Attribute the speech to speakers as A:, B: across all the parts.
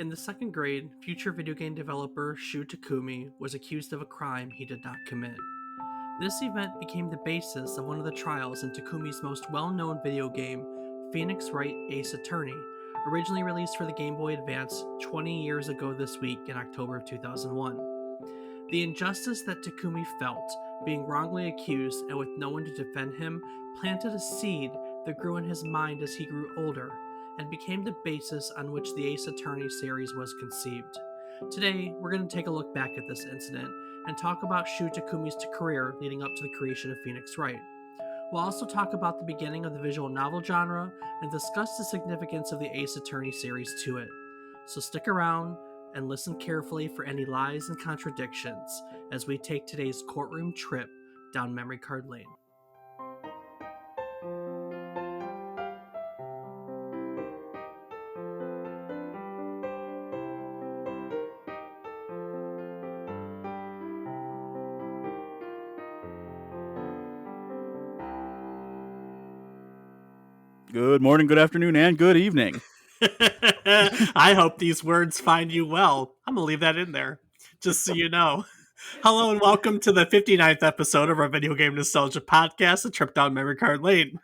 A: In the second grade, future video game developer Shu Takumi was accused of a crime he did not commit. This event became the basis of one of the trials in Takumi's most well-known video game, Phoenix Wright Ace Attorney, originally released for the Game Boy Advance 20 years ago this week in October of 2001. The injustice that Takumi felt, being wrongly accused and with no one to defend him, planted a seed that grew in his mind as he grew older, and became the basis on which the Ace Attorney series was conceived. Today, we're going to take a look back at this incident and talk about Shu Takumi's career leading up to the creation of Phoenix Wright. We'll also talk about the beginning of the visual novel genre and discuss the significance of the Ace Attorney series to it. So stick around and listen carefully for any lies and contradictions as we take today's courtroom trip down memory card lane.
B: Good morning, good afternoon, and good evening.
A: I hope these words find you well. I'm going to leave that in there, just so you know. Hello and welcome to the 59th episode of our Video Game Nostalgia Podcast, A Trip Down Memory Card Lane.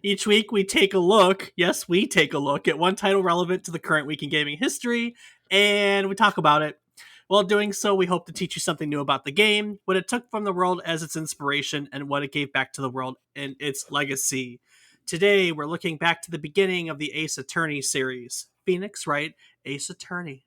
A: Each week we take a look at one title relevant to the current week in gaming history, and we talk about it. While doing so, we hope to teach you something new about the game, what it took from the world as its inspiration, and what it gave back to the world and its legacy. Today, we're looking back to the beginning of the Ace Attorney series, Phoenix Wright Ace Attorney.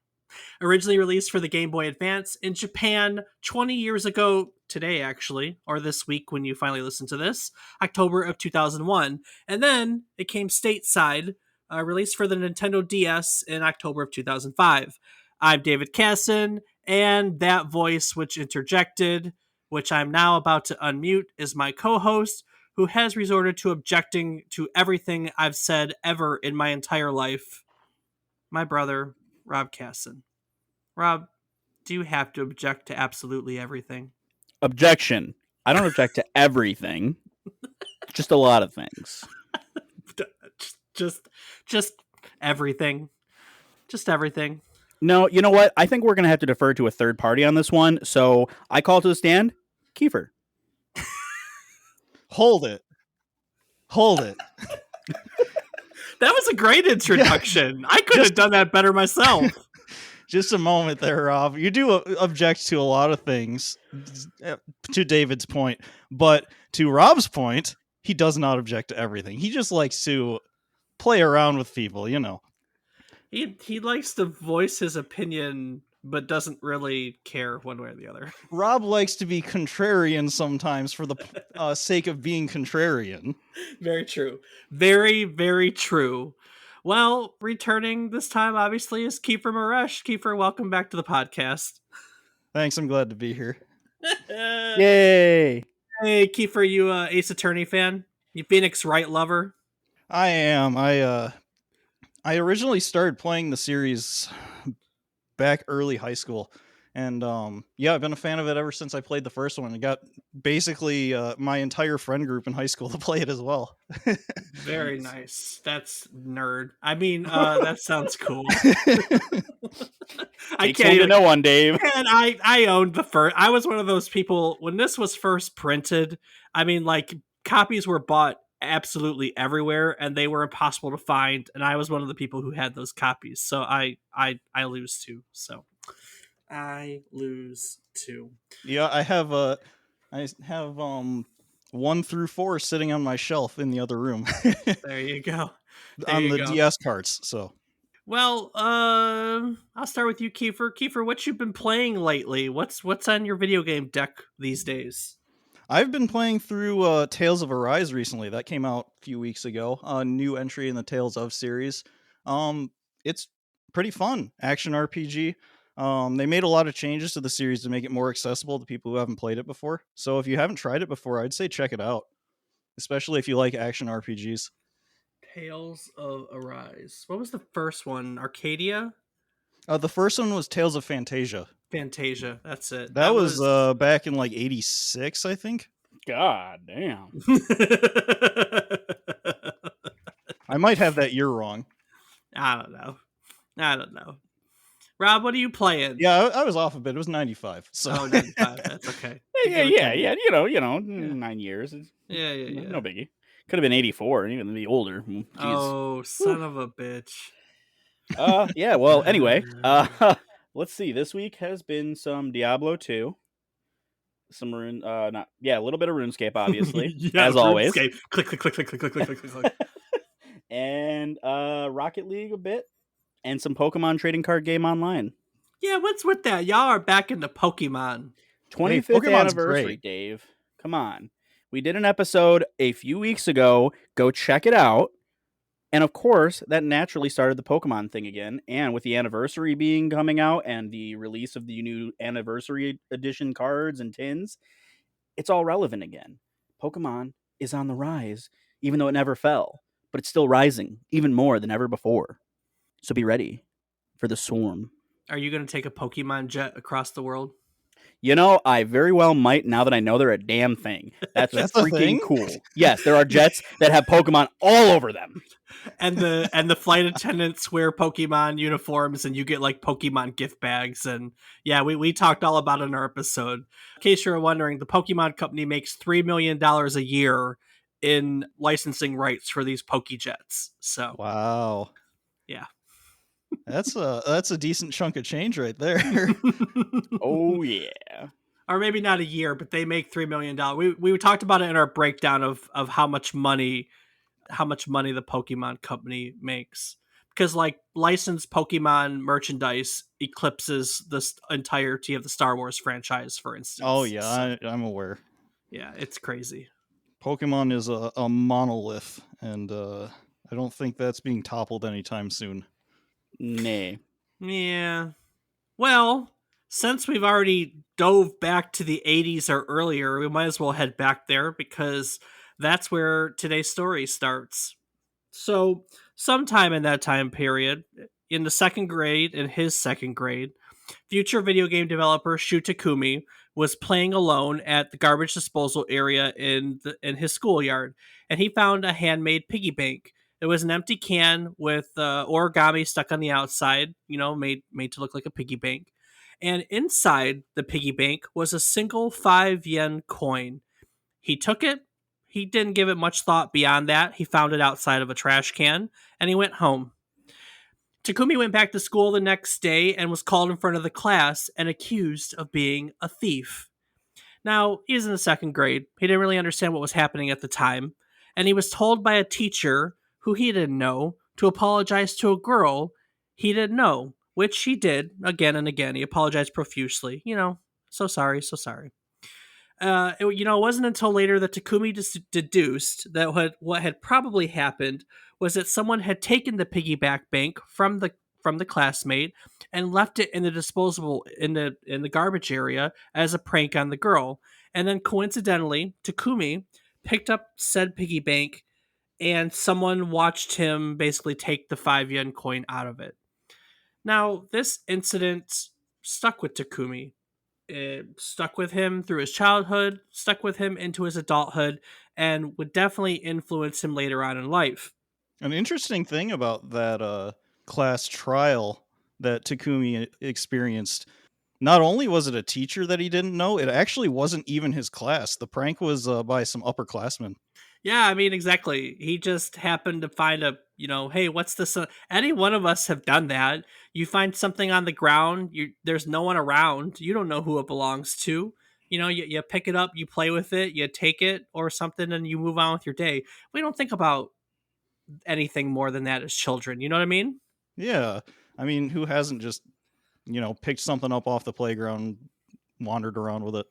A: Originally released for the Game Boy Advance in Japan 20 years ago today, actually, or this week when you finally listen to this, October of 2001. And then it came stateside, released for the Nintendo DS in October of 2005. I'm David Casson, and that voice which interjected, which I'm now about to unmute, is my co-host, who has resorted to objecting to everything I've said ever in my entire life, my brother, Rob Casson. Rob, do you have to object to absolutely everything?
B: Objection. I don't object to everything. Just a lot of things.
A: Just everything. Just everything.
B: No, you know what? I think we're going to have to defer to a third party on this one. So I call to the stand, Keefer.
C: Hold it.
A: That was a great introduction. Yeah. I could have done that better myself.
C: Just a moment there, Rob. You do object to a lot of things, to David's point. But to Rob's point, he does not object to everything. He just likes to play around with people, you know.
A: He likes to voice his opinion, but doesn't really care one way or the other.
C: Rob likes to be contrarian sometimes for the sake of being contrarian.
A: Very true. Very, very true. Well, returning this time, obviously, is Keefer Maresh. Keefer, welcome back to the podcast.
C: Thanks, I'm glad to be here.
B: Yay!
A: Hey, Keefer, you Ace Attorney fan? You Phoenix Wright lover?
C: I am. I originally started playing the series back early high school, and I've been a fan of it ever since I played the first one. I got basically my entire friend group in high school to play it as well.
A: Very nice. That's nerd. I mean, that sounds cool.
B: I can't even know one, Dave.
A: And I owned the first. I was one of those people when this was first printed. I mean, like, copies were bought absolutely everywhere, and they were impossible to find. And I was one of the people who had those copies. So I lose too. So I lose too.
C: Yeah, I have 1 through 4 sitting on my shelf in the other room.
A: There you go.
C: On the DS carts. So,
A: well, I'll start with you, Keefer. Keefer, what you've been playing lately? What's on your video game deck these days?
C: I've been playing through Tales of Arise recently. That came out a few weeks ago. A new entry in the Tales of series. It's pretty fun. Action RPG. They made a lot of changes to the series to make it more accessible to people who haven't played it before. So if you haven't tried it before, I'd say check it out. Especially if you like action RPGs.
A: Tales of Arise. What was the first one? Arcadia?
C: The first one was Tales of Fantasia.
A: Fantasia, that's it.
C: That was back in like 86, I think.
B: God damn.
C: I might have that year wrong.
A: I don't know. Rob, what are you playing?
C: Yeah, I was off a bit. It was 95. So
A: Oh, 95. That's okay.
B: Yeah,
A: Give it
B: yeah,
A: to me.
B: yeah. You know, 9 years.
A: Yeah.
B: No biggie. Could have been 84 and even be older. Jeez.
A: Oh, son of a bitch.
B: Yeah, well, anyway, let's see. This week has been some Diablo 2. Some a little bit of RuneScape, obviously,
A: Yeah,
B: as always.
A: RuneScape. Click, click, click, click, click, click, click, click, click.
B: And Rocket League a bit, and some Pokemon trading card game online.
A: Yeah, what's with that? Y'all are back into Pokemon.
B: 25th
C: Pokemon's
B: anniversary,
C: great.
B: Dave. Come on. We did an episode a few weeks ago. Go check it out. And of course, that naturally started the Pokemon thing again. And with the anniversary being coming out and the release of the new anniversary edition cards and tins, it's all relevant again. Pokemon is on the rise, even though it never fell. But it's still rising, even more than ever before. So be ready for the swarm.
A: Are you going to take a Pokemon jet across the world?
B: You know, I very well might now that I know they're a damn thing. That's
C: a
B: freaking
C: thing?
B: cool. Yes, there are jets that have Pokemon all over them.
A: And the flight attendants wear Pokemon uniforms, and you get like Pokemon gift bags. And yeah, we talked all about it in our episode. In case you're wondering, the Pokemon company makes $3 million a year in licensing rights for these Pokejets. So
C: Wow.
A: yeah.
C: That's a decent chunk of change right there.
B: Oh yeah.
A: Or maybe not a year, but they make $3 million. We talked about it in our breakdown of how much money the Pokemon company makes, because like licensed Pokemon merchandise eclipses the entirety of the Star Wars franchise, for instance.
C: Oh yeah,
A: So,
C: I'm aware.
A: yeah, it's crazy.
C: Pokemon is a monolith, and I don't think that's being toppled anytime soon.
B: Nay.
A: Yeah. Well, since we've already dove back to the 80s or earlier, we might as well head back there because that's where today's story starts. So, sometime in that time period, in his second grade, future video game developer Shu Takumi was playing alone at the garbage disposal area in his schoolyard, and he found a handmade piggy bank. It was an empty can with origami stuck on the outside, made to look like a piggy bank. And inside the piggy bank was a single 5 yen coin. He took it. He didn't give it much thought beyond that. He found it outside of a trash can, and he went home. Takumi went back to school the next day and was called in front of the class and accused of being a thief. Now, he was in the second grade. He didn't really understand what was happening at the time, and he was told by a teacher who he didn't know to apologize to a girl he didn't know, which he did again and again. He apologized profusely. So sorry, so sorry. It wasn't until later that Takumi deduced that what had probably happened was that someone had taken the piggyback bank from the classmate and left it in the disposable in the garbage area as a prank on the girl. And then coincidentally, Takumi picked up said piggy bank, and someone watched him basically take the 5 yen coin out of it. Now, this incident stuck with Takumi. It stuck with him through his childhood, stuck with him into his adulthood, and would definitely influence him later on in life.
C: An interesting thing about that class trial that Takumi experienced, not only was it a teacher that he didn't know, it actually wasn't even his class. The prank was by some upperclassmen.
A: Yeah, I mean, exactly. He just happened to find hey, what's this? Any one of us have done that. You find something on the ground, there's no one around, you don't know who it belongs to. You pick it up, you play with it, you take it or something, and you move on with your day. We don't think about anything more than that as children. You know what I mean?
C: Yeah. I mean, who hasn't just, picked something up off the playground, wandered around with it?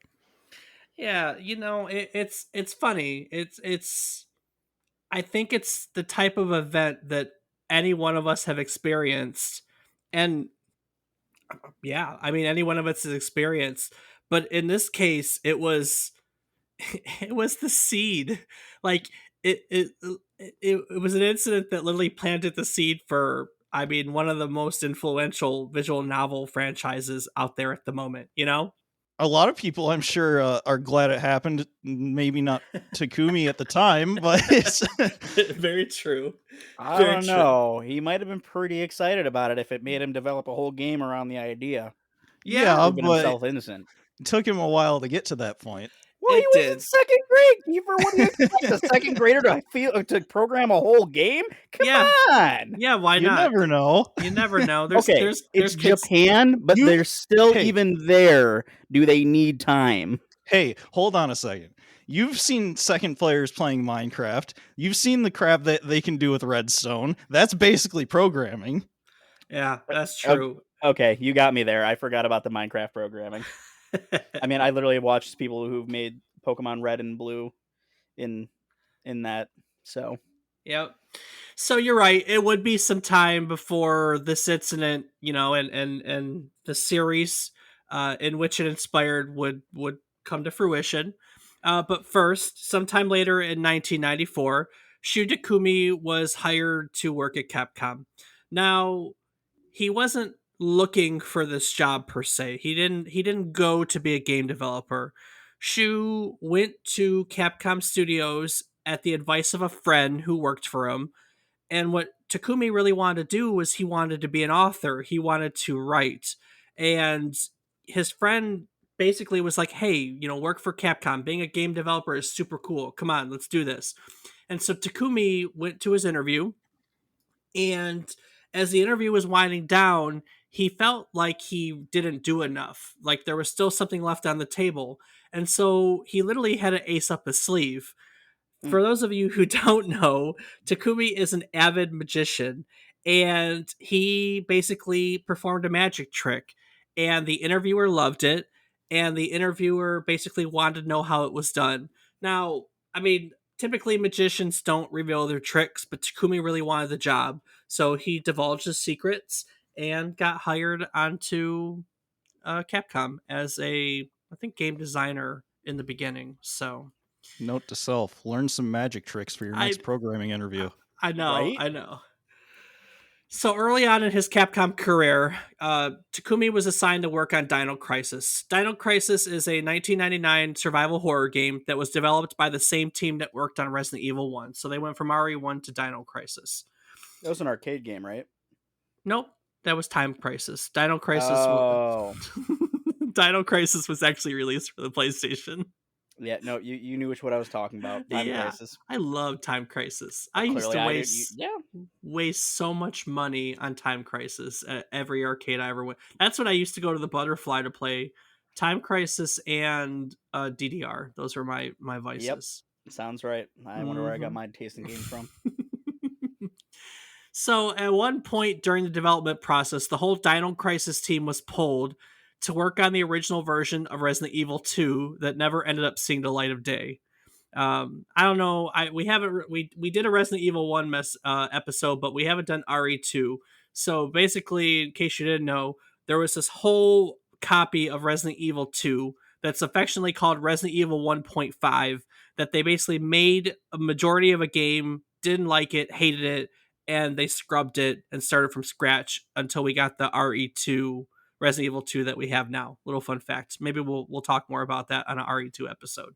A: Yeah, it's funny. It's I think it's the type of event that any one of us have experienced. And yeah, I mean any one of us has experienced, but in this case it was it was the seed. Like it was an incident that literally planted the seed for, I mean, one of the most influential visual novel franchises out there at the moment,
C: a lot of people, I'm sure, are glad it happened. Maybe not Takumi at the time, but it's
A: Very true.
B: I
A: Very
B: don't
A: true.
B: know. He might have been pretty excited about it if it made him develop a whole game around the idea.
C: yeah,
B: Proving
C: but
B: himself innocent.
C: it took him a while to get to that point.
B: Well, he
A: It
B: was in
A: did.
B: second grade, Keefer. What do you expect? A second grader to program a whole game? Come
A: Yeah.
B: on.
A: Yeah, why
C: You
A: not?
C: never know.
A: You never know.
B: Okay, it's
A: kids.
B: Japan, but
C: You-
B: they're still
C: hey.
B: even there. Do they need time?
C: Hey, hold on a second. You've seen second players playing Minecraft. You've seen the crap that they can do with redstone. That's basically programming.
A: Yeah, that's
B: Oh,
A: true.
B: Okay, you got me there. I forgot about the Minecraft programming. I mean, I literally watched people who've made Pokemon Red and Blue in that. So
A: Yep. So you're right. It would be some time before this incident, and the series in which it inspired would come to fruition. But first, sometime later in 1994, Shu Takumi was hired to work at Capcom. Now, he wasn't looking for this job per se. He didn't go to be a game developer. Shu went to Capcom Studios at the advice of a friend who worked for him, and what Takumi really wanted to do was he wanted to be an author. He wanted to write. And his friend basically was like, hey, work for Capcom. Being a game developer is super cool. Come on, let's do this. And so Takumi went to his interview. And as the interview was winding down, he felt like he didn't do enough. Like there was still something left on the table. And so he literally had an ace up his sleeve. For those of you who don't know, Takumi is an avid magician, and he basically performed a magic trick, and the interviewer loved it, and the interviewer basically wanted to know how it was done. Now, I mean, typically magicians don't reveal their tricks, but Takumi really wanted the job, so he divulged his secrets and got hired onto Capcom as I think, game designer in the beginning. So
C: Note to self: learn some magic tricks for your
A: I
C: next programming interview.
A: I know,
B: right?
A: I know. So early on in his Capcom career, Takumi was assigned to work on Dino Crisis. Dino Crisis is a 1999 survival horror game that was developed by the same team that worked on Resident Evil 1. So they went from RE1 to Dino Crisis.
B: That was an arcade game, right?
A: Nope, that was Time Crisis. Dino Crisis.
B: Oh,
A: Dino Crisis was actually released for the PlayStation.
B: yeah. No, you knew what I was talking about. Time
A: Yeah,
B: Crisis.
A: I love Time Crisis. I used
B: Clearly,
A: to
B: I did.
A: waste so much money on Time Crisis at every arcade I ever went. That's when I used to go to the Butterfly to play Time Crisis and DDR. Those were my vices.
B: Sounds right. I wonder where I got my taste in games from.
A: So at one point during the development process, the whole Dino Crisis team was pulled to work on the original version of Resident Evil 2 that never ended up seeing the light of day. I don't know. We did a Resident Evil 1 episode, but we haven't done RE2. So basically, in case you didn't know, there was this whole copy of Resident Evil 2 that's affectionately called Resident Evil 1.5 that they basically made a majority of a game, didn't like it, hated it, and they scrubbed it and started from scratch until we got the RE2 Resident Evil 2 that we have now. Little fun fact. Maybe we'll talk more about that on an RE2 episode.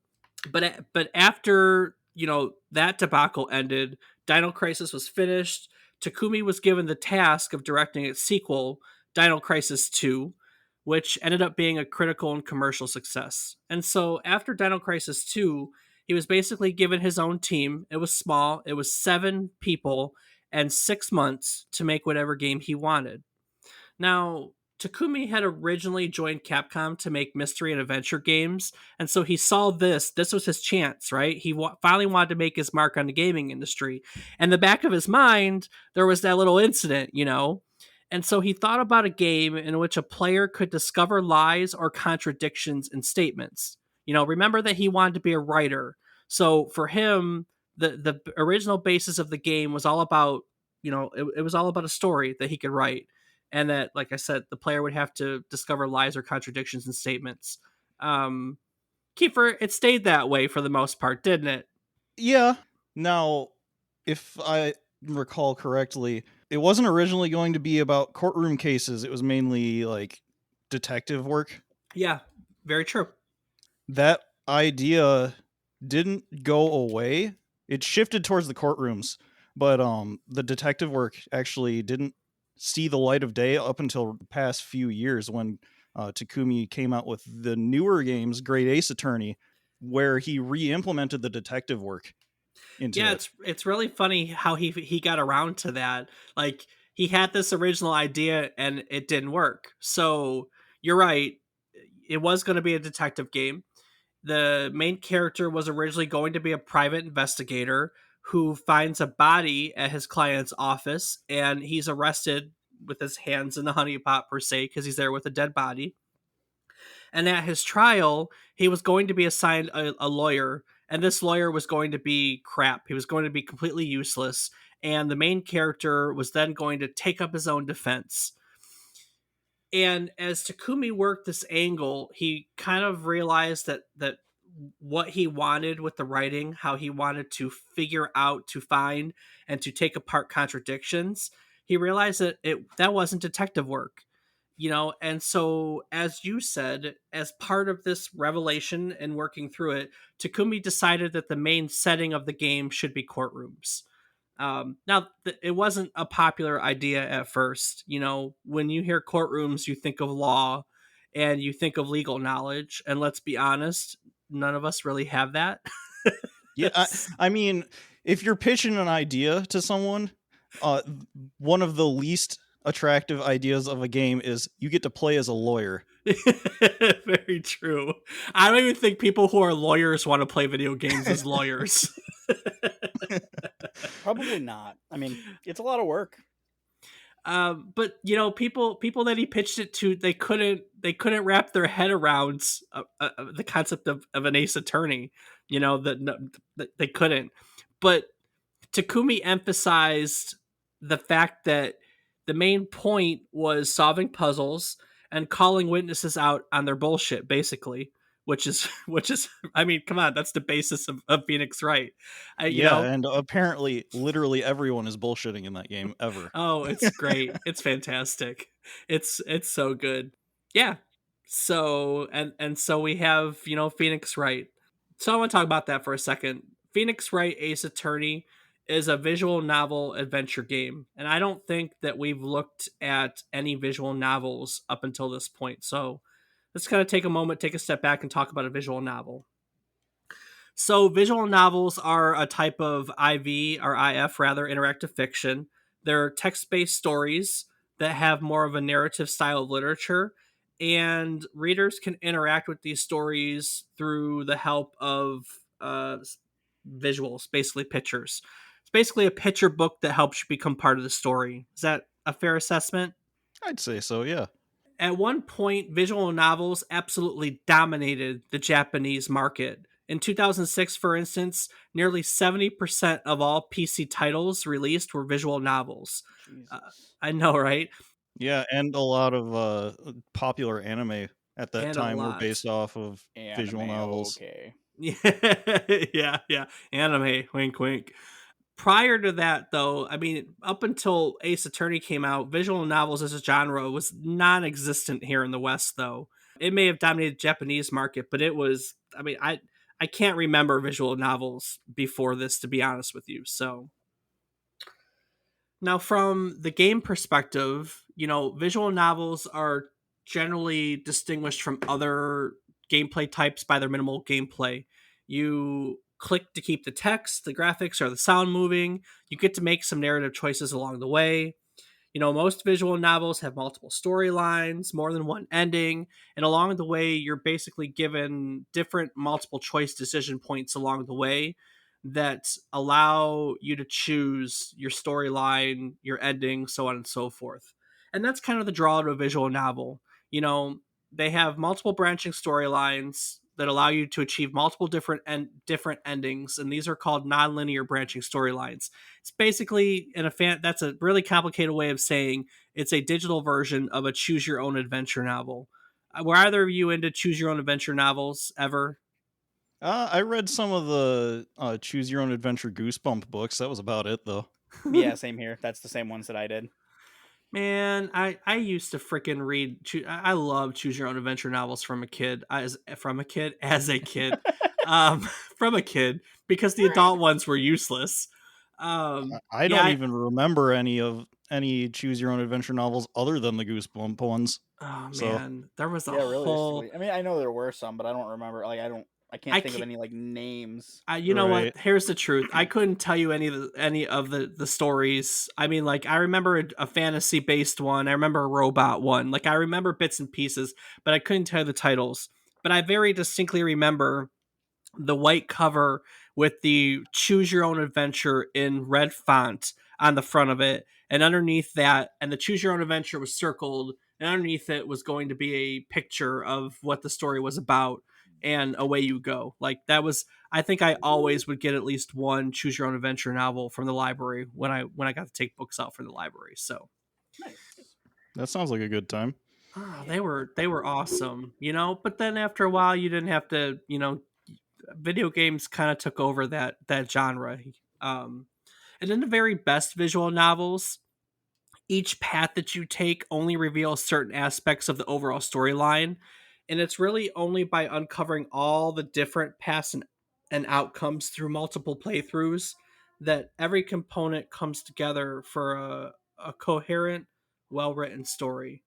A: But after that debacle ended, Dino Crisis was finished. Takumi was given the task of directing its sequel, Dino Crisis 2, which ended up being a critical and commercial success. And so after Dino Crisis 2, he was basically given his own team. It was small. It was 7 people and 6 months to make whatever game he wanted. Now, Takumi had originally joined Capcom to make mystery and adventure games, and so he saw this. This was his chance, right? He finally wanted to make his mark on the gaming industry. And the back of his mind, there was that little incident, And so he thought about a game in which a player could discover lies or contradictions in statements. Remember that he wanted to be a writer. So for him, the original basis of the game was all about, it was all about a story that he could write, and that, like I said, the player would have to discover lies or contradictions in statements. Kiefer, it stayed that way for the most part, didn't it?
C: Yeah. Now, if I recall correctly, it wasn't originally going to be about courtroom cases. It was mainly like detective work.
A: Yeah, Very true.
C: That idea didn't go away. It shifted towards the courtrooms, but the detective work actually didn't see the light of day up until the past few years when Takumi came out with the newer games, Great Ace Attorney, where he re-implemented the detective work into
A: Yeah,
C: it.
A: it's really funny how he got around to that. Like he had this original idea and it didn't work. So you're right. It was going to be a detective game. The main character was originally going to be a private investigator who finds a body at his client's office, and he's arrested with his hands in the honey pot per se because he's there with a dead body. And at his trial, he was going to be assigned a lawyer, and this lawyer was going to be crap. He was going to be completely useless, and the main character was then going to take up his own defense. And as Takumi worked this angle, he kind of realized that what he wanted with the writing, how he wanted to figure out, to find, and to take apart contradictions, he realized that that wasn't detective work, and so as you said, as part of this revelation and working through it, Takumi decided that the main setting of the game should be courtrooms. Now, it wasn't a popular idea at first. When you hear courtrooms, you think of law and you think of legal knowledge. And let's be honest, none of us really have that.
C: Yeah, I mean, if you're pitching an idea to someone, one of the least attractive ideas of a game is you get to play as a lawyer.
A: Very true. I don't even think people who are lawyers want to play video games as lawyers.
B: Probably not. I mean, it's a lot of work.
A: But people that he pitched it to, they couldn't wrap their head around the concept of an ace attorney. That they couldn't. But Takumi emphasized the fact that the main point was solving puzzles and calling witnesses out on their bullshit, basically. Which is, I mean, come on, that's the basis of Phoenix Wright.
C: And apparently, literally everyone is bullshitting in that game ever.
A: Oh, it's great. It's fantastic. It's so good. Yeah. So so we have, Phoenix Wright. So I want to talk about that for a second. Phoenix Wright Ace Attorney is a visual novel adventure game, and I don't think that we've looked at any visual novels up until this point. So let's kind of take a moment, take a step back and talk about a visual novel. So, visual novels are a type of IV or IF, rather, interactive fiction. They're text based stories that have more of a narrative style of literature, and readers can interact with these stories through the help of visuals, basically pictures. It's basically a picture book that helps you become part of the story. Is that a fair assessment?
C: I'd say so, yeah.
A: At one point, visual novels absolutely dominated the Japanese market. In 2006, for instance, nearly 70% of all PC titles released were visual novels. I know, right?
C: Yeah, and a lot of popular anime at that
A: And a
C: time were
A: lot.
C: based off of visual novels.
B: Okay.
A: Yeah. Anime, wink, wink. Prior to that, though, I mean, up until Ace Attorney came out, visual novels as a genre was non-existent here in the West, though. It may have dominated the Japanese market, but it was, I mean, I can't remember visual novels before this, to be honest with you. So now from the game perspective, visual novels are generally distinguished from other gameplay types by their minimal gameplay. You click to keep the text, the graphics, or the sound moving. You get to make some narrative choices along the way. Most visual novels have multiple storylines, more than one ending, and along the way, you're basically given different multiple choice decision points along the way that allow you to choose your storyline, your ending, so on and so forth. And that's kind of the draw to a visual novel. They have multiple branching storylines that allow you to achieve multiple different endings, and these are called nonlinear branching storylines. It's basically that's a really complicated way of saying it's a digital version of a choose your own adventure novel. Were either of you into choose your own adventure novels ever?
C: I read some of the Choose Your Own Adventure Goosebump books. That was about it, though.
B: Yeah, same here. That's the same ones that I did.
A: Man, I used to freaking read. I love choose your own adventure novels from a kid. As a kid, um, from a kid because the adult ones were useless.
C: I
A: Yeah.
C: don't even remember any choose your own adventure novels other than the Goosebump ones.
A: Oh
C: So
A: man, there was a
B: Yeah,
A: whole.
B: realistically. I mean, I know there were some, but I don't remember. Like, I
A: I
B: can't think of
A: can't.
B: any like names.
A: You know what?
C: right.
A: Here's the truth. I couldn't tell you any of the stories. I mean, like I remember a fantasy based one. I remember a robot one. Like I remember bits and pieces, but I couldn't tell you the titles. But I very distinctly remember the white cover with the choose your own adventure in red font on the front of it, and underneath that, and the choose your own adventure was circled, and underneath it was going to be a picture of what the story was about, and away you go. Like that was, I think I always would get at least one choose your own adventure novel from the library when I got to take books out from the library. So
B: Nice.
C: That sounds like a good time.
A: they were awesome, you know. But then after a while, you didn't have to, you know, video games kind of took over that genre. Um, and in the very best visual novels, each path that you take only reveals certain aspects of the overall storyline, and it's really only by uncovering all the different paths and outcomes through multiple playthroughs that every component comes together for a coherent, well-written story.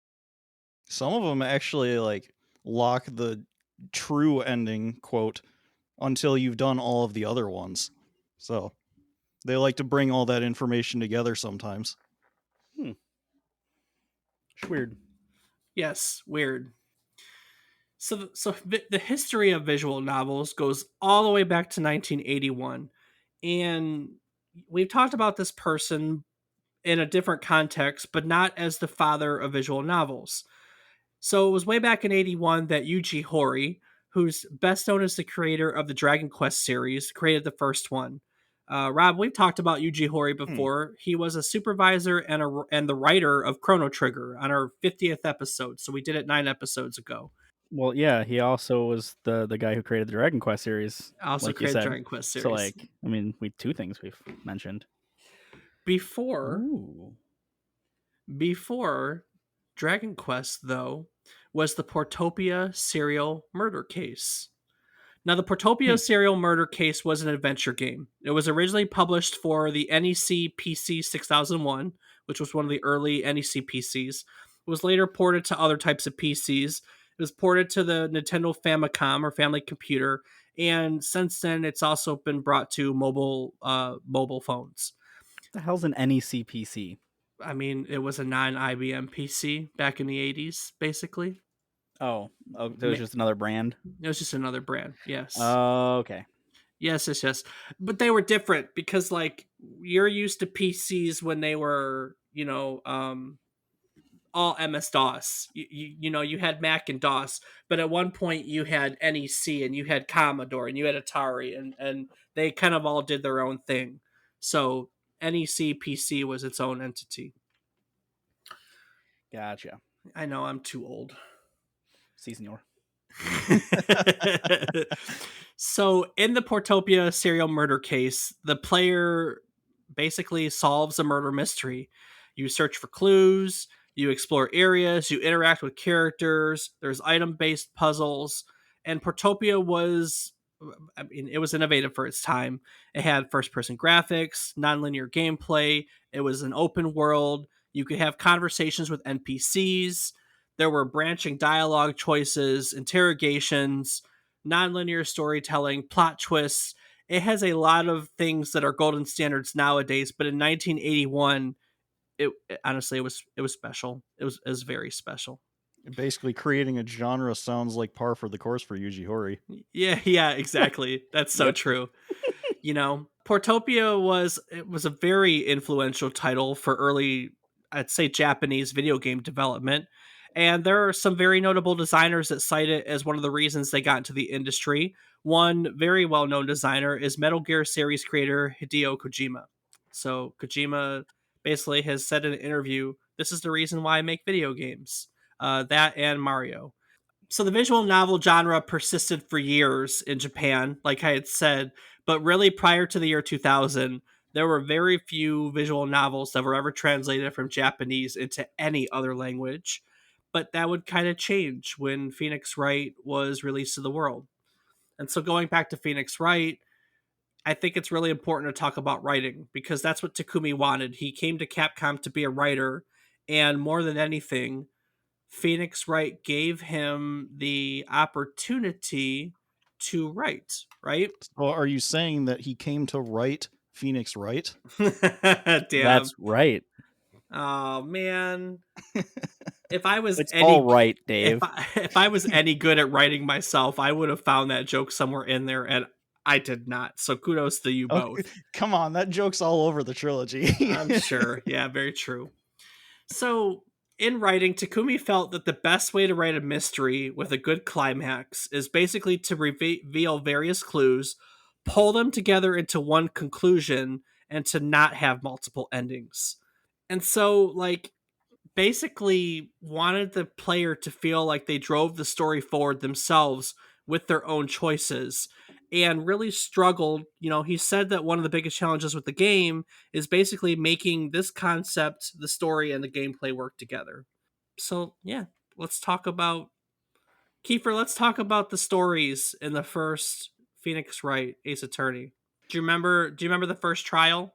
C: Some of them actually like lock the true ending quote until you've done all of the other ones. So they like to bring all that information together sometimes.
B: It's weird.
A: Yes, weird. The history of visual novels goes all the way back to 1981, and we've talked about this person in a different context, but not as the father of visual novels. So it was way back in 81 that Yuji Horii, who's best known as the creator of the Dragon Quest series, created the first one. Rob, we've talked about Yuji Horii
C: Hmm.
A: before. He was a supervisor and the writer of Chrono Trigger on our 50th episode. So we did it 9 episodes ago.
B: Well, yeah, he also was the guy who created the Dragon Quest series,
A: I also
B: like you
A: created
B: said.
A: Dragon Quest
B: So,
A: series.
B: like, I mean, two things we've mentioned.
A: Before
B: Ooh.
A: before Dragon Quest, though, was the Portopia serial murder case. Now, the
B: Hmm.
A: Portopia serial murder case was an adventure game. It was originally published for the NEC PC 6001, which was one of the early NEC PCs. It was later ported to other types of PCs. It was ported to the Nintendo Famicom or Family Computer, and since then, it's also been brought to mobile phones.
B: What the hell's an NEC PC?
A: I mean, it was a non IBM PC back in the 80s, basically.
B: Oh, it was just another brand.
A: It was just another brand. Yes.
B: Okay.
A: Yes. But they were different because, like, you're used to PCs when they were, all MS DOS. You know, you had Mac and DOS, but at one point you had NEC and you had Commodore and you had Atari, and they kind of all did their own thing. So NEC PC was its own entity.
B: Gotcha.
A: I know I'm too old.
B: Si, senor.
A: So, in the Portopia serial murder case, the player basically solves a murder mystery. You search for clues, you explore areas, you interact with characters, there's item based puzzles, and Portopia was. I mean, it was innovative for its time. It had first person graphics, nonlinear gameplay, it was an open world. You could have conversations with NPCs. There were branching dialogue choices, interrogations, nonlinear storytelling, plot twists. It has a lot of things that are golden standards nowadays, but in 1981, honestly it was special. It was very special.
C: Basically, creating a genre sounds like par for the course for Yuji Horii.
A: Yeah, exactly. That's so
B: Yep.
A: true. You know, Portopia was a very influential title for early, I'd say, Japanese video game development. And there are some very notable designers that cite it as one of the reasons they got into the industry. One very well known designer is Metal Gear series creator Hideo Kojima. So Kojima basically has said in an interview, "This is the reason why I make video games." That and Mario. So the visual novel genre persisted for years in Japan, like I had said, but really prior to the year 2000, There were very few visual novels that were ever translated from Japanese into any other language, but that would kind of change when Phoenix Wright was released to the world. And so going back to Phoenix Wright, I think it's really important to talk about writing because that's what Takumi wanted. He came to Capcom to be a writer, and more than anything, Phoenix Wright gave him the opportunity to write, right?
C: Well, are you saying that he came to write Phoenix Wright?
A: Damn.
B: That's right.
A: Oh man. If I was
B: It's
A: any
B: all right, Dave.
A: if I was any good at writing myself, I would have found that joke somewhere in there, and I did not. So kudos to you both.
C: Come on, that joke's all over the trilogy.
A: I'm sure. Yeah, very true. So, in writing, Takumi felt that the best way to write a mystery with a good climax is basically to reveal various clues, pull them together into one conclusion, and to not have multiple endings. And so, like, basically wanted the player to feel like they drove the story forward themselves with their own choices and really struggled. You know, he said that one of the biggest challenges with the game is basically making this concept, the story, and the gameplay work together. So, yeah, let's talk about Keefer. Let's talk about the stories in the first Phoenix Wright Ace Attorney. Do you remember the first trial?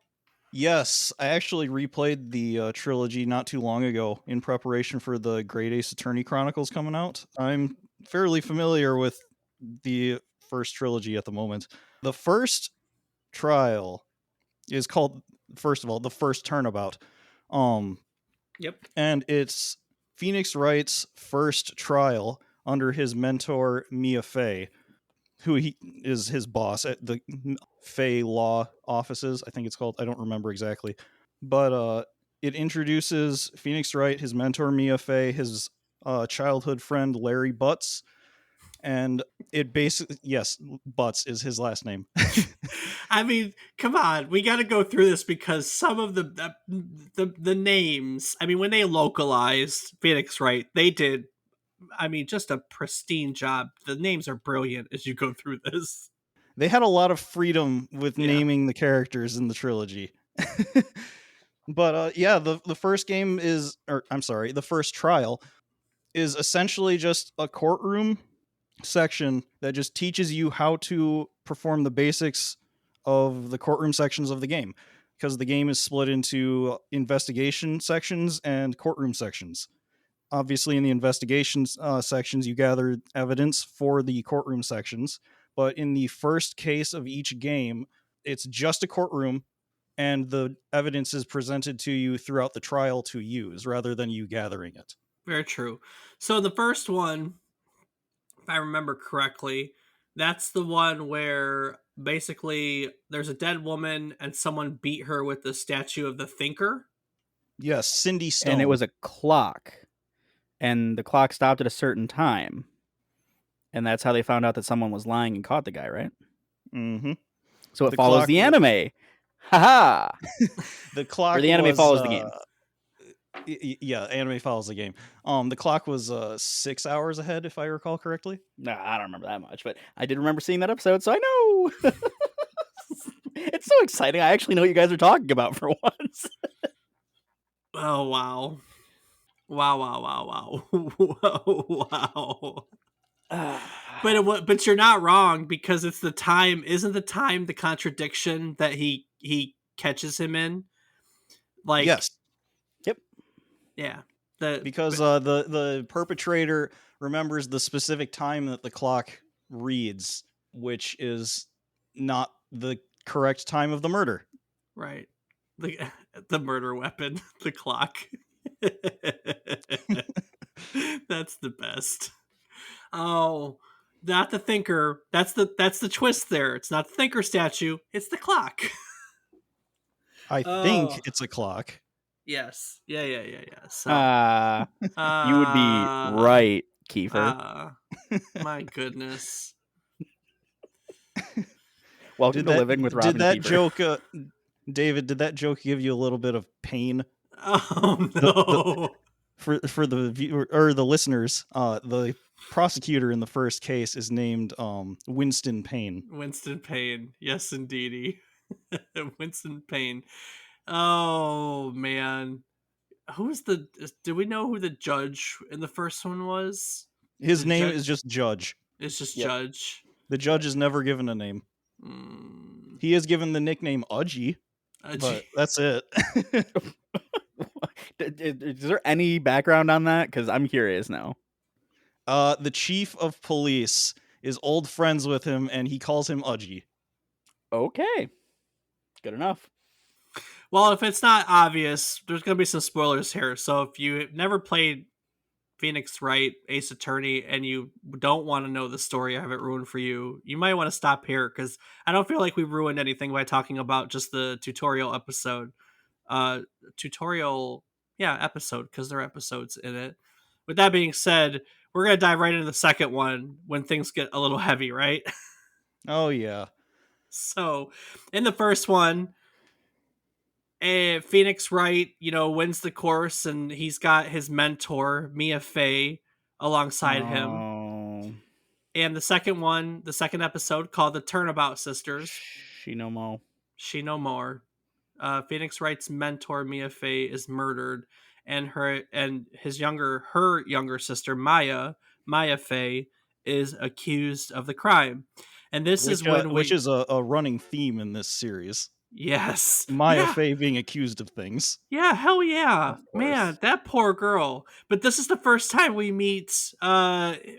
C: Yes, I actually replayed the trilogy not too long ago in preparation for the Great Ace Attorney Chronicles coming out. I'm fairly familiar with the first trilogy at the moment. The first trial is called, first of all, The First Turnabout.
A: Yep.
C: And it's Phoenix Wright's first trial under his mentor Mia Fey, who he is his boss at the Fey Law offices, I think it's called. I don't remember exactly. But it introduces Phoenix Wright, his mentor Mia Fey, his childhood friend Larry Butts, and it basically, yes, Butts is his last name.
A: I mean, come on, we got to go through this because some of the names. I mean, when they localized Phoenix Wright, they did. I mean, just a pristine job. The names are brilliant as you go through this.
C: They had a lot of freedom with
A: Yeah.
C: naming the characters in the trilogy. But yeah, the first game is, or I'm sorry, the first trial is essentially just a courtroom section that just teaches you how to perform the basics of the courtroom sections of the game, because the game is split into investigation sections and courtroom sections. Obviously, in the investigations sections, you gather evidence for the courtroom sections, but in the first case of each game, it's just a courtroom, and the evidence is presented to you throughout the trial to use rather than you gathering it.
A: Very true. So the first one, if I remember correctly, that's the one where basically there's a dead woman and someone beat her with the statue of the thinker.
C: Yes, Cindy Stone.
B: And it was a clock. And the clock stopped at a certain time. And that's how they found out that someone was lying and caught the guy, right?
C: Mm-hmm.
B: So it follows the anime. Haha.
C: The clock,
B: or the anime follows the game.
C: Yeah, anime follows the game. The clock was 6 hours ahead, if I recall correctly.
B: Nah, I don't remember that much, but I did remember seeing that episode, so I know. It's so exciting. I actually know what you guys are talking about for once.
A: Oh wow. Wow. Wow. But you're not wrong, because it's the time. Isn't the time the contradiction that he catches him in? Like,
C: yes.
B: Yep.
A: Yeah.
C: Because the perpetrator remembers the specific time that the clock reads, which is not the correct time of the murder.
A: Right. The murder weapon, the clock. That's the best. Oh, not the thinker. That's the twist there. It's not the thinker statue. It's the clock.
C: I think it's a clock.
A: Yes. Yeah. So
B: you would be right, Keefer.
A: My goodness.
B: Welcome to living with Robin.
C: Did that
B: Keefer.
C: joke, David? Did that joke give you a little bit of pain?
A: Oh no.
C: For the viewer or the listeners, the prosecutor in the first case is named Winston Payne.
A: Winston Payne, yes, indeedy. Winston Payne. Oh man, do we know who the judge in the first one was?
C: His
A: The
C: name
A: judge
C: is just Judge.
A: is just
B: Yep.
A: Judge.
C: The judge is never given a name. He is given the nickname Udgy, but that's it.
B: Is there any background on that? Because I'm curious now.
C: The chief of police is old friends with him, and he calls him Udgy.
B: Okay. Good enough.
A: Well, if it's not obvious, there's going to be some spoilers here. So if you never played Phoenix Wright, Ace Attorney, and you don't want to know the story I have it ruined for you, you might want to stop here, because I don't feel like we ruined anything by talking about just the tutorial episode. Episode, because there are episodes in it. With that being said, we're going to dive right into the second one when things get a little heavy, right?
C: Oh, yeah.
A: So, in the first one, Phoenix Wright, wins the course, and he's got his mentor, Mia Fey, alongside him. And the second episode, called The Turnabout Sisters.
B: She no more.
A: Phoenix Wright's mentor, Mia Fey, is murdered, and her younger sister, Maya Fey, is accused of the crime. And this is when
C: which is a running theme in this series.
A: Yes.
C: Maya Fey being accused of things.
A: Yeah, hell yeah. Man, that poor girl. But this is the first time we meet the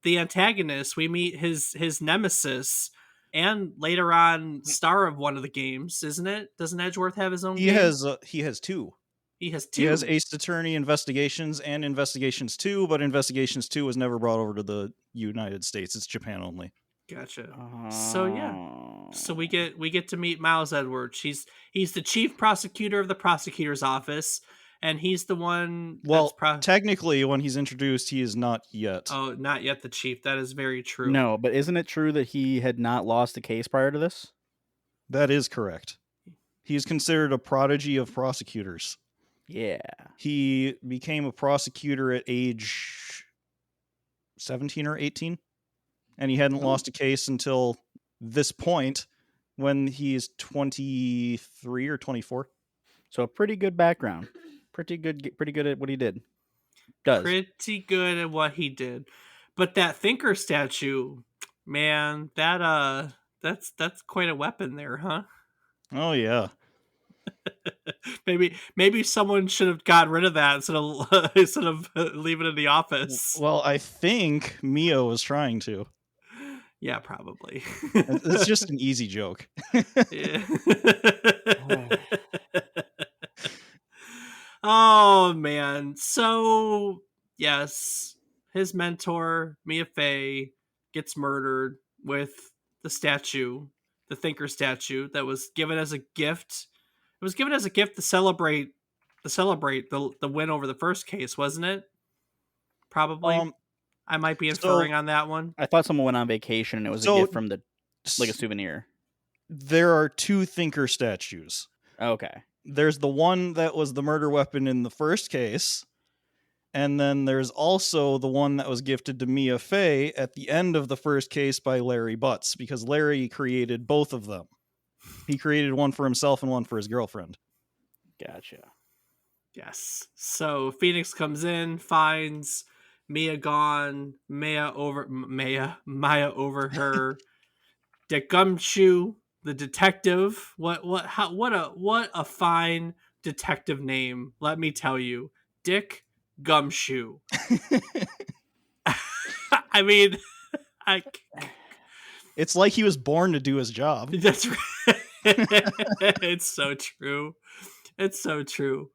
A: antagonist. We meet his nemesis, and later on star of one of the games, isn't it? Doesn't Edgeworth have his own game?
C: He has two.
A: He has two.
C: He has Ace Attorney Investigations and Investigations 2, but Investigations 2 was never brought over to the United States. It's Japan only.
A: Gotcha. So yeah. So we get to meet Miles Edwards. He's the chief prosecutor of the prosecutor's office, and he's the one.
C: Well, technically, when he's introduced, he is not yet.
A: Oh, not yet the chief. That is very true.
B: No, but isn't it true that he had not lost a case prior to this?
C: That is correct. He is considered a prodigy of prosecutors.
B: Yeah.
C: He became a prosecutor at age 17 or 18. And he hadn't lost a case until this point, when he's 23 or 24.
B: So a pretty good background. Pretty good at what he did.
A: Pretty good at what he did. But that thinker statue, man, that's quite a weapon there, huh?
C: Oh yeah.
A: maybe someone should have gotten rid of that instead of leaving it in the office.
C: Well, I think Mio was trying to.
A: Yeah, probably.
C: It's just an easy joke.
A: Yeah. Oh man. So yes, his mentor, Mia Fey, gets murdered with the statue, the thinker statue, that was given as a gift. It was given as a gift to celebrate the win over the first case, wasn't it? Probably. I might be inferring on that one.
B: I thought someone went on vacation and it was a gift from a souvenir.
C: There are two thinker statues.
B: Okay.
C: There's the one that was the murder weapon in the first case, and then there's also the one that was gifted to Mia Fey at the end of the first case by Larry Butts, because Larry created both of them. He created one for himself and one for his girlfriend.
B: Gotcha.
A: Yes. So Phoenix comes in, finds Mia gone, Maya over her. Dick Gumshoe, the detective. What a fine detective name. Let me tell you, Dick Gumshoe. I mean,
C: it's like he was born to do his job.
A: That's right. It's so true. It's so true.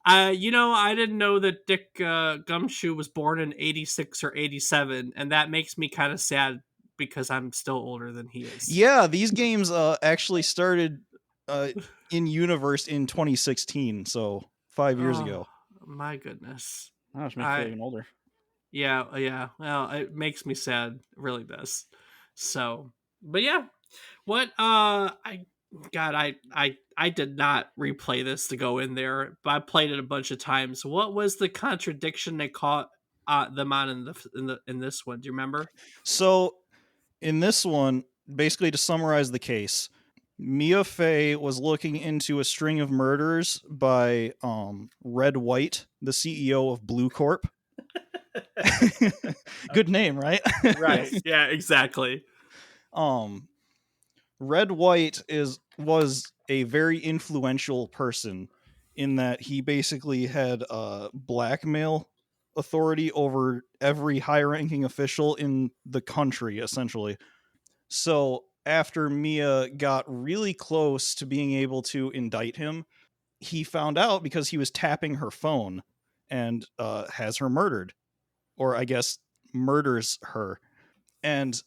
A: I didn't know that Dick Gumshoe was born in 86 or 87, and that makes me kind of sad because I'm still older than he is.
C: Yeah, these games actually started in universe in 2016, so 5 years ago.
A: My goodness.
B: Oh, which makes me even older.
A: Yeah. Well, it makes me sad. It really does. So, but yeah. What I did not replay this to go in there, but I played it a bunch of times. What was the contradiction they caught them on in this one? Do you remember?
C: So, in this one, basically to summarize the case, Mia Fey was looking into a string of murders by Red White, the CEO of Blue Corp. Good name, right?
A: Right. Yeah, exactly.
C: Red White was a very influential person in that he basically had blackmail authority over every high-ranking official in the country, essentially. So after Mia got really close to being able to indict him, he found out because he was tapping her phone and has her murdered, or I guess murders her. And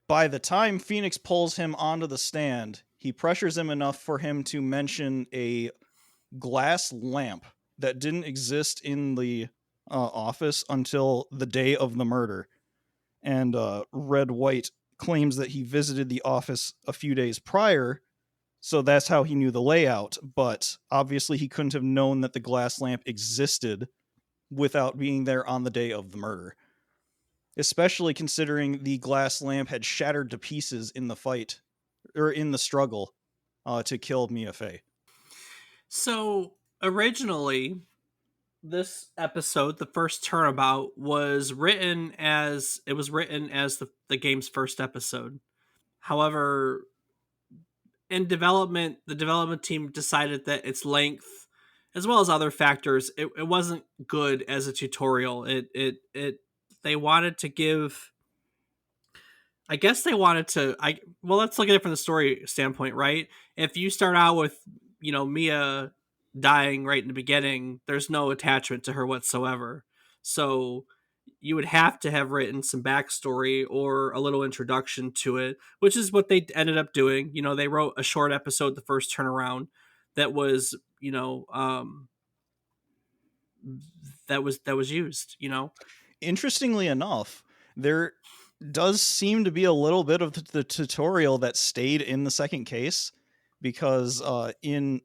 C: by the time Phoenix pulls him onto the stand, he pressures him enough for him to mention a glass lamp that didn't exist in the office until the day of the murder. And Red White claims that he visited the office a few days prior, so that's how he knew the layout. But obviously, he couldn't have known that the glass lamp existed without being there on the day of the murder, especially considering the glass lamp had shattered to pieces in the fight, or in the struggle to kill Mia Fey.
A: So originally, this episode, the first turnabout, was written as the game's first episode. However, in development, the development team decided that its length, as well as other factors, it wasn't good as a tutorial. It they wanted to give. I guess they wanted to. Well, let's look at it from the story standpoint, right? If you start out with, Mia dying right in the beginning, there's no attachment to her whatsoever. So you would have to have written some backstory or a little introduction to it, which is what they ended up doing. They wrote a short episode the first turnaround that was, that was used.
C: Interestingly enough, there does seem to be a little bit of the tutorial that stayed in the second case, because in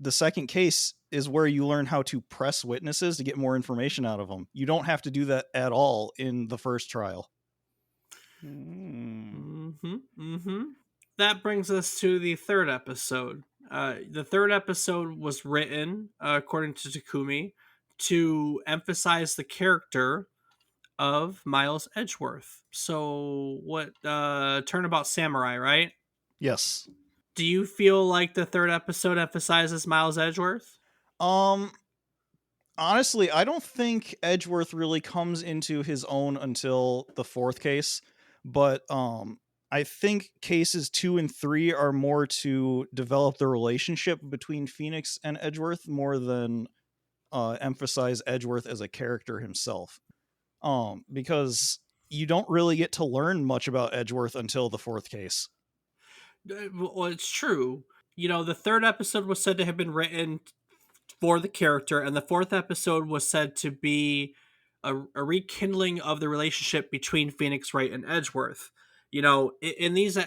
C: the second case is where you learn how to press witnesses to get more information out of them. You don't have to do that at all in the first trial.
A: That brings us to the third episode. The third episode was written, according to Takumi, to emphasize the character of Miles Edgeworth. So, what Turnabout Samurai, right?
C: Yes.
A: Do you feel like the third episode emphasizes Miles Edgeworth?
C: Honestly, I don't think Edgeworth really comes into his own until the fourth case, but I think cases 2 and 3 are more to develop the relationship between Phoenix and Edgeworth more than emphasize Edgeworth as a character himself. Because you don't really get to learn much about Edgeworth until the fourth case.
A: Well, it's true. The third episode was said to have been written for the character, and the fourth episode was said to be a rekindling of the relationship between Phoenix Wright and Edgeworth. In these,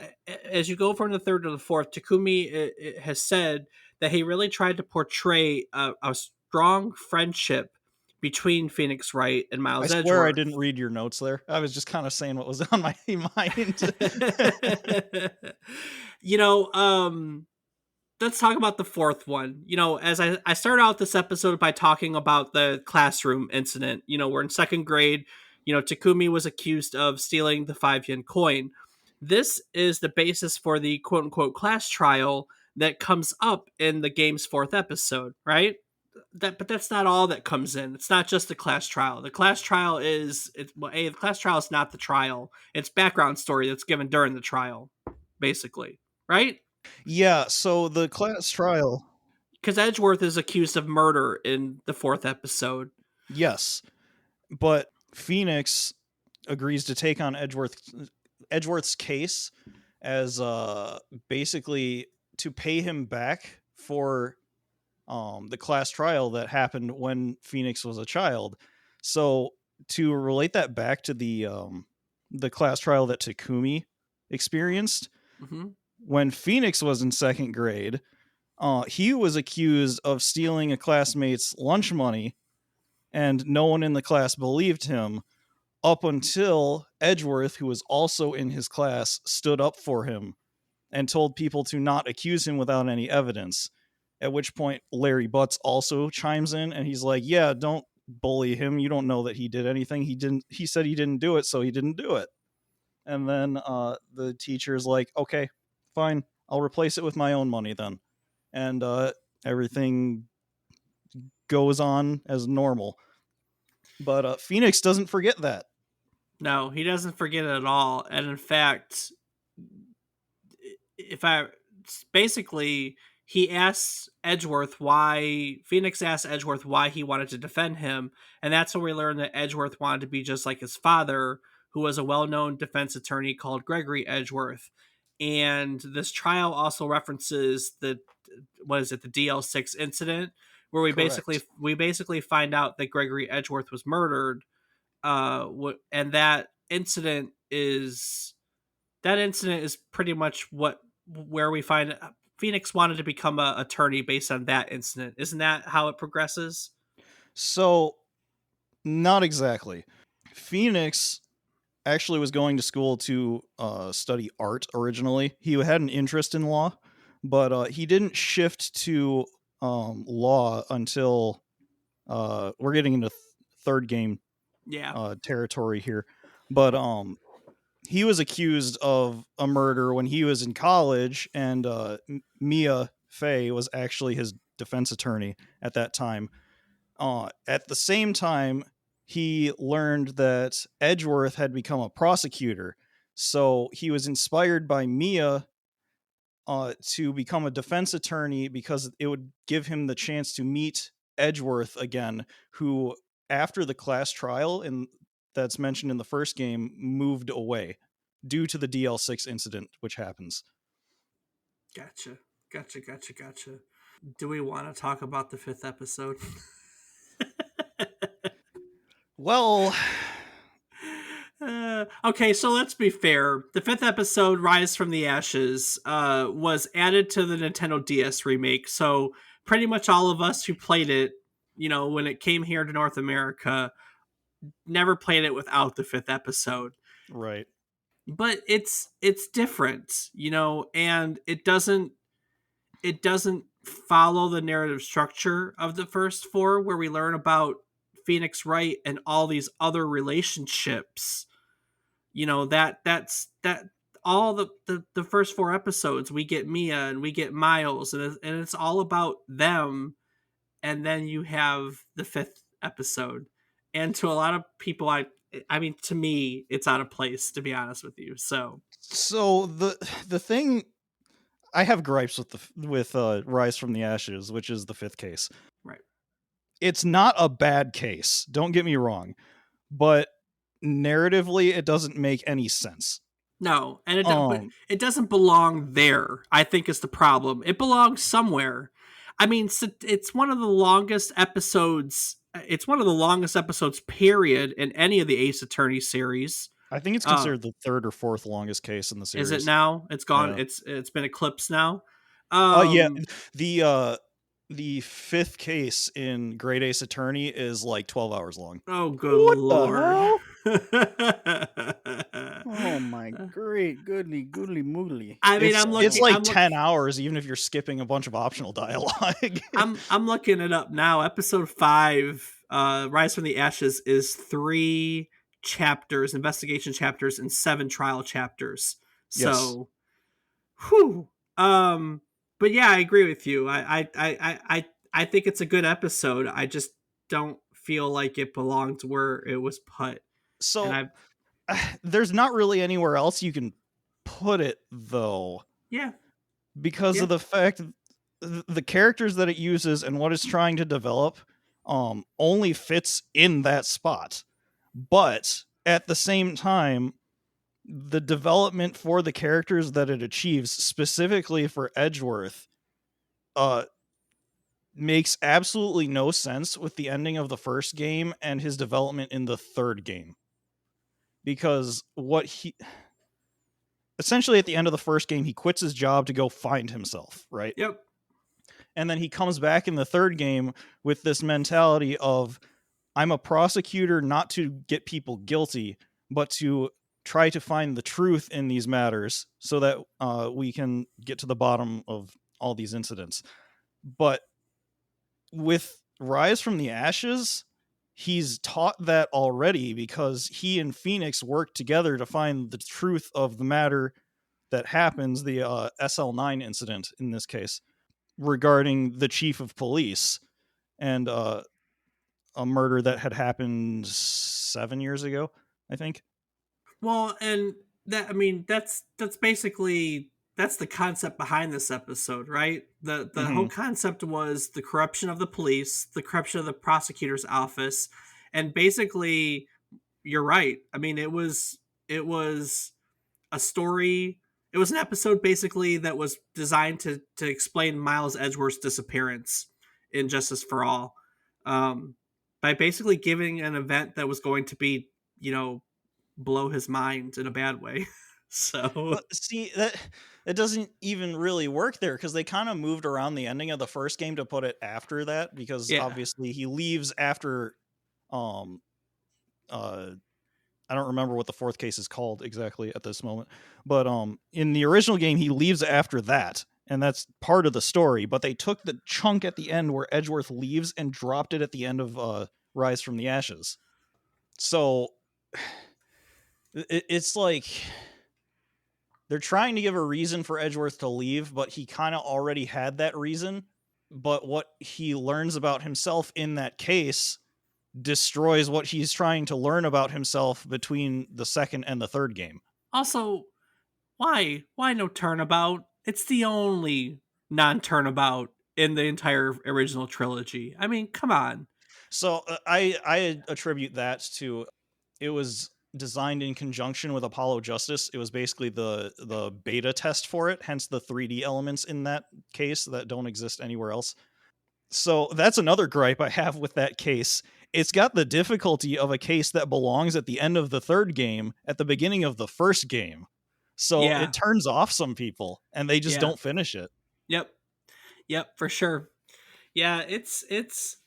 A: as you go from the third to the fourth, Takumi has said that he really tried to portray a strong friendship between Phoenix Wright and Miles Edgeworth.
C: I swear I didn't read your notes there. I was just kind of saying what was on my mind.
A: Let's talk about the fourth one. As I start out this episode by talking about the classroom incident, we're in second grade. Takumi was accused of stealing the 5 yen coin. This is the basis for the quote unquote class trial that comes up in the game's fourth episode, right? But that's not all that comes in. It's not just the class trial. The class trial the class trial is not the trial. It's background story that's given during the trial, basically, right?
C: Yeah, so the class trial...
A: Because Edgeworth is accused of murder in the fourth episode.
C: Yes, but Phoenix agrees to take on Edgeworth's case as basically to pay him back for the class trial that happened when Phoenix was a child. So to relate that back to the class trial that Takumi experienced, when Phoenix was in second grade, he was accused of stealing a classmate's lunch money, and no one in the class believed him up until Edgeworth, who was also in his class, stood up for him and told people to not accuse him without any evidence. At which point Larry Butts also chimes in and he's like, yeah, don't bully him. You don't know that he did anything. He said he didn't do it, so he didn't do it. And then the teacher's like, okay, fine. I'll replace it with my own money then. And everything goes on as normal. But Phoenix doesn't forget that.
A: No, he doesn't forget it at all. And in fact, basically, he asks Edgeworth why, Phoenix asks Edgeworth why he wanted to defend him. And that's when we learn that Edgeworth wanted to be just like his father, who was a well-known defense attorney called Gregory Edgeworth. And this trial also references the DL6 incident, where we
C: Correct.
A: basically find out that Gregory Edgeworth was murdered. And that incident is pretty much where we find Phoenix wanted to become an attorney based on that incident. Isn't that how it progresses?
C: So, not exactly. Phoenix actually was going to school to study art originally. He had an interest in law, but he didn't shift to law until we're getting into third game territory here. But he was accused of a murder when he was in college, and Mia Fey was actually his defense attorney at that time. At the same time, he learned that Edgeworth had become a prosecutor, so he was inspired by Mia to become a defense attorney because it would give him the chance to meet Edgeworth again, who, after the class trial and that's mentioned in the first game, moved away due to the DL6 incident, which happens.
A: Gotcha. Do we want to talk about the 5th episode?
C: Well,
A: okay, so let's be fair. The 5th episode, Rise from the Ashes, was added to the Nintendo DS remake. So pretty much all of us who played it, when it came here to North America, never played it without the 5th episode.
C: Right.
A: But it's different, and it doesn't follow the narrative structure of the first 4, where we learn about Phoenix Wright and all these other relationships. That's all the first 4 episodes, we get Mia and we get Miles, and it's all about them. And then you have the 5th episode, and to a lot of people, I mean, to me, it's out of place, to be honest with you. So
C: the thing, I have gripes with Rise from the Ashes, which is the 5th case.
A: Right.
C: It's not a bad case, don't get me wrong, but narratively it doesn't make any sense.
A: No, and but it doesn't belong there, I think, is the problem. It belongs somewhere. I mean, it's one of the longest episodes. It's one of the longest episodes, period, in any of the Ace Attorney series.
C: I think it's considered the 3rd or 4th longest case in the series.
A: Is it now? It's gone.
C: Yeah.
A: It's been eclipsed now.
C: Yeah, the 5th case in Great Ace Attorney is like 12 hours long.
A: Oh, good Lord.
B: Oh my great goodly moodly.
A: I mean,
C: it's like 10 hours, even if you're skipping a bunch of optional dialogue.
A: I'm looking it up now. Episode 5, Rise from the Ashes, is 3 chapters, investigation chapters, and 7 trial chapters. So, yes. Whew. But yeah, I agree with you. I think it's a good episode. I just don't feel like it belongs where it was put.
C: So there's not really anywhere else you can put it, though.
A: Yeah.
C: Because of the fact the characters that it uses and what it's trying to develop only fits in that spot. But at the same time, the development for the characters that it achieves, specifically for Edgeworth, makes absolutely no sense with the ending of the first game and his development in the 3rd game. Because essentially at the end of the first game, he quits his job to go find himself, right?
A: Yep.
C: And then he comes back in the 3rd game with this mentality of, I'm a prosecutor not to get people guilty, but to try to find the truth in these matters so that we can get to the bottom of all these incidents. But with Rise from the Ashes, he's taught that already, because he and Phoenix work together to find the truth of the matter that happens, the SL9 incident in this case, regarding the chief of police and a murder that had happened 7 years ago, I think.
A: Well, and that, I mean, that's basically, that's the concept behind this episode, right? The whole concept was the corruption of the police, the corruption of the prosecutor's office, and basically, you're right. I mean, it was a story. It was an episode basically that was designed to explain Miles Edgeworth's disappearance in Justice for All, by basically giving an event that was going to be, blow his mind in a bad way. So
C: But see, that doesn't even really work there, because they kind of moved around the ending of the first game to put it after that, because
A: yeah,
C: obviously he leaves after um I don't remember what the fourth case is called exactly at this moment, but in the original game he leaves after that, and that's part of the story. But they took the chunk at the end where Edgeworth leaves and dropped it at the end of Rise from the Ashes. So it's like they're trying to give a reason for Edgeworth to leave, but he kind of already had that reason. But what he learns about himself in that case destroys what he's trying to learn about himself between the second and the third game.
A: also, why no turnabout? It's the only non-turnabout in the entire original trilogy. I mean, come on.
C: So I attribute that to, it was designed in conjunction with Apollo Justice. It was basically the beta test for it, hence the 3D elements in that case that don't exist anywhere else. So that's another gripe I have with that case. It's got the difficulty of a case that belongs at the end of the third game, at the beginning of the first game. So
A: Yeah,
C: it turns off some people and they just
A: yeah,
C: don't finish it.
A: yep, for sure. Yeah, it's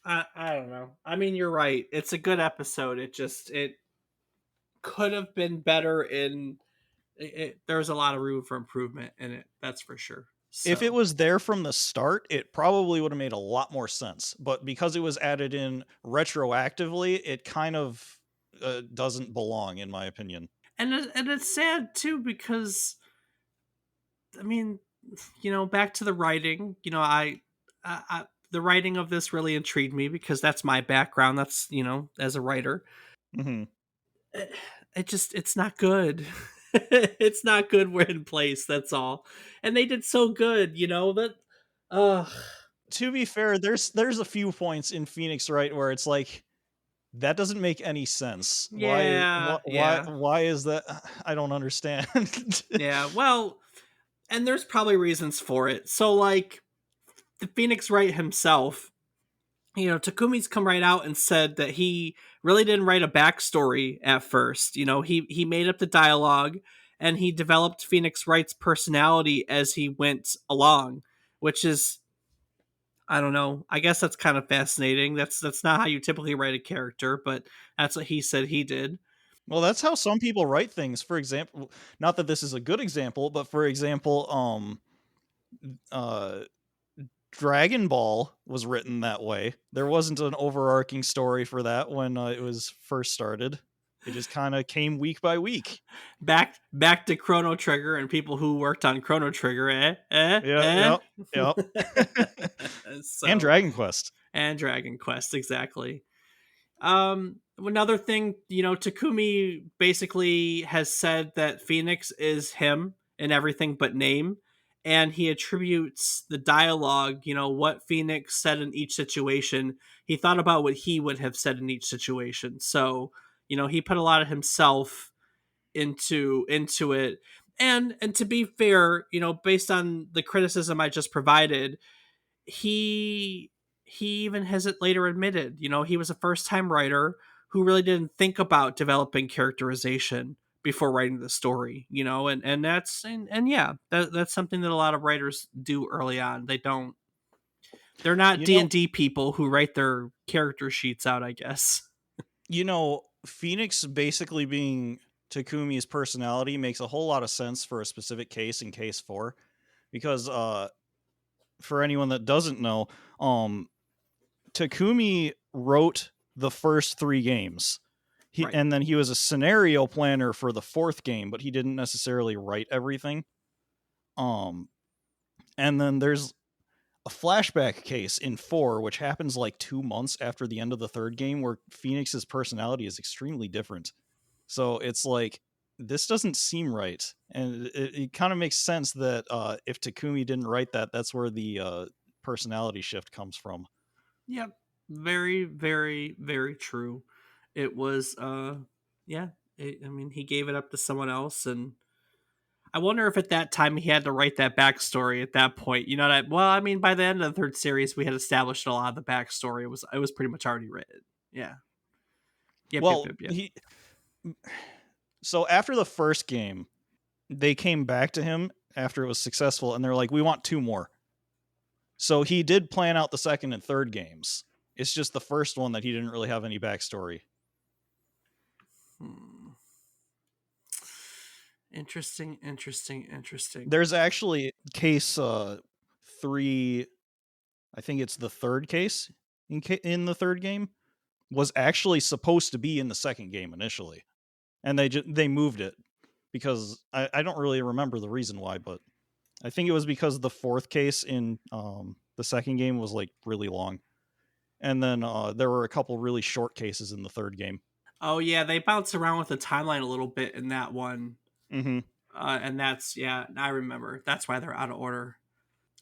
A: I don't know. I mean, you're right. It's a good episode. It could have been better in there's a lot of room for improvement in it. That's for sure.
C: If it
A: So,
C: was there from the start, it probably would have made a lot more sense. But because it was added in retroactively, it kind of doesn't belong, in my opinion.
A: and it's sad too, because I mean, back to the writing. The writing of this really intrigued me because that's my background. That's, as a writer.
C: Mm-hmm.
A: It's not good. It's not good. We're in place. That's all. And they did so good, that. Uh,
C: To be fair, there's a few points in Phoenix Wright where it's like, that doesn't make any sense.
A: yeah, yeah,
C: Why is that? I don't understand.
A: yeah. Well, and there's probably reasons for it. So, like, the Phoenix Wright himself, Takumi's come right out and said that he really didn't write a backstory at first. He made up the dialogue and he developed Phoenix Wright's personality as he went along, which is, I don't know. I guess that's kind of fascinating. That's not how you typically write a character, but that's what he said he did.
C: Well, that's how some people write things. For example, not that this is a good example, but for example, uh Dragon Ball was written that way. There wasn't an overarching story for that when it was first started. It just kind of came week by week.
A: Back to Chrono Trigger and people who worked on Chrono Trigger,
C: Yeah, yep. And
A: So,
C: Dragon Quest.
A: and Dragon Quest, exactly. Another thing, Takumi basically has said that Phoenix is him in everything but name, and he attributes the dialogue, what Phoenix said in each situation. He thought about what he would have said in each situation. So, he put a lot of himself into it. And to be fair, based on the criticism I just provided, he even has it later admitted, he was a first time writer who really didn't think about developing characterization before writing the story, and that's and yeah, that's something that a lot of writers do early on. They're not
C: You know,
A: D&D people who write their character sheets out, I guess.
C: Phoenix basically being Takumi's personality makes a whole lot of sense for a specific case in case 4, because for anyone that doesn't know, Takumi wrote the first 3 games.
A: Right.
C: And then he was a scenario planner for the 4th game, but he didn't necessarily write everything. And then there's a flashback case in 4, which happens like 2 months after the end of the 3rd game, where Phoenix's personality is extremely different. So it's like, this doesn't seem right. And it kind of makes sense that if Takumi didn't write that, that's where the personality shift comes from.
A: Yep. Very, very, very true. It was, yeah. I mean, he gave it up to someone else, and I wonder if at that time he had to write that backstory at that point. You know that? Well, I mean, by the end of the 3rd series, we had established a lot of the backstory. It was pretty much already written. Yeah. Yep.
C: Well,
A: Yep.
C: So after the 1st game, they came back to him after it was successful, and they're like, "We want 2 more." So he did plan out the 2nd and 3rd games. It's just the 1st one that he didn't really have any backstory.
A: Interesting.
C: There's actually case 3. I think it's the 3rd case in the 3rd game was actually supposed to be in the 2nd game initially, and they moved it because I don't really remember the reason why, but I think it was because the 4th case in the 2nd game was like really long, and then there were a couple really short cases in the 3rd game.
A: Oh yeah, they bounce around with the timeline a little bit in that one.
C: Mm-hmm.
A: And that's, yeah, I remember. That's why they're out of order.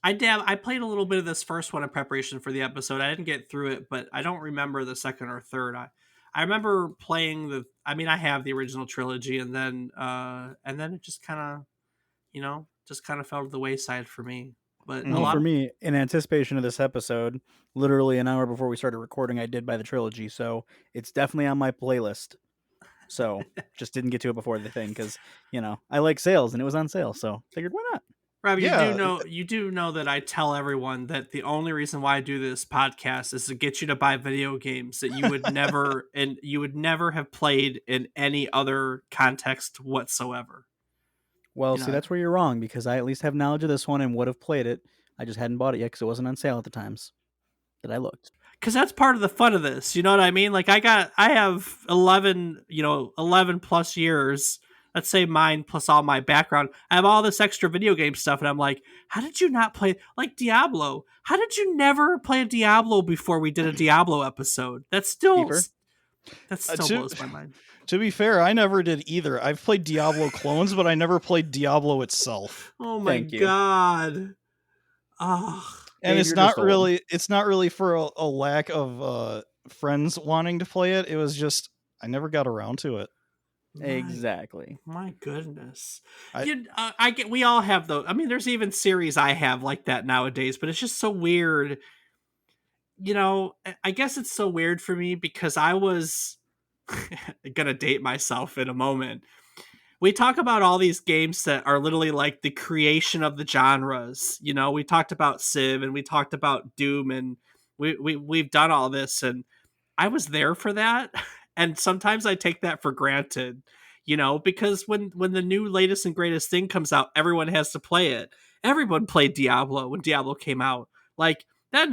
A: I played a little bit of this first one in preparation for the episode. I didn't get through it, but I don't remember the 2nd or 3rd. I remember playing I have the original trilogy, and then it just kind of fell to the wayside for me. But
B: for me, in anticipation of this episode, literally an hour before we started recording, I did buy the trilogy, so it's definitely on my playlist. So just didn't get to it before the thing because I like sales and it was on sale, so figured why not.
A: Rob, you do know that I tell everyone that the only reason why I do this podcast is to get you to buy video games that you would never have played in any other context whatsoever.
B: Well, that's where you're wrong, because I at least have knowledge of this one and would have played it. I just hadn't bought it yet because it wasn't on sale at the times that I looked.
A: Because that's part of the fun of this, you know what I mean? Like I have 11 plus years. Let's say mine plus all my background. I have all this extra video game stuff, and I'm like, how did you not play like Diablo? How did you never play a Diablo before we did a Diablo episode? That still blows my mind.
C: To be fair, I never did either. I've played Diablo clones, but I never played Diablo itself.
A: Oh my god. Oh.
C: And it's not really for a lack of friends wanting to play it. It was just I never got around to it.
B: Exactly.
A: My goodness. We all have those. I mean, there's even series I have like that nowadays, but it's just so weird. I guess it's so weird for me because I was gonna date myself in a moment. We talk about all these games that are literally like the creation of the genres. We talked about Civ and we talked about Doom, and we've done all this, and I was there for that. And sometimes I take that for granted, because when the new latest and greatest thing comes out, everyone has to play it. Everyone played Diablo when Diablo came out. Like that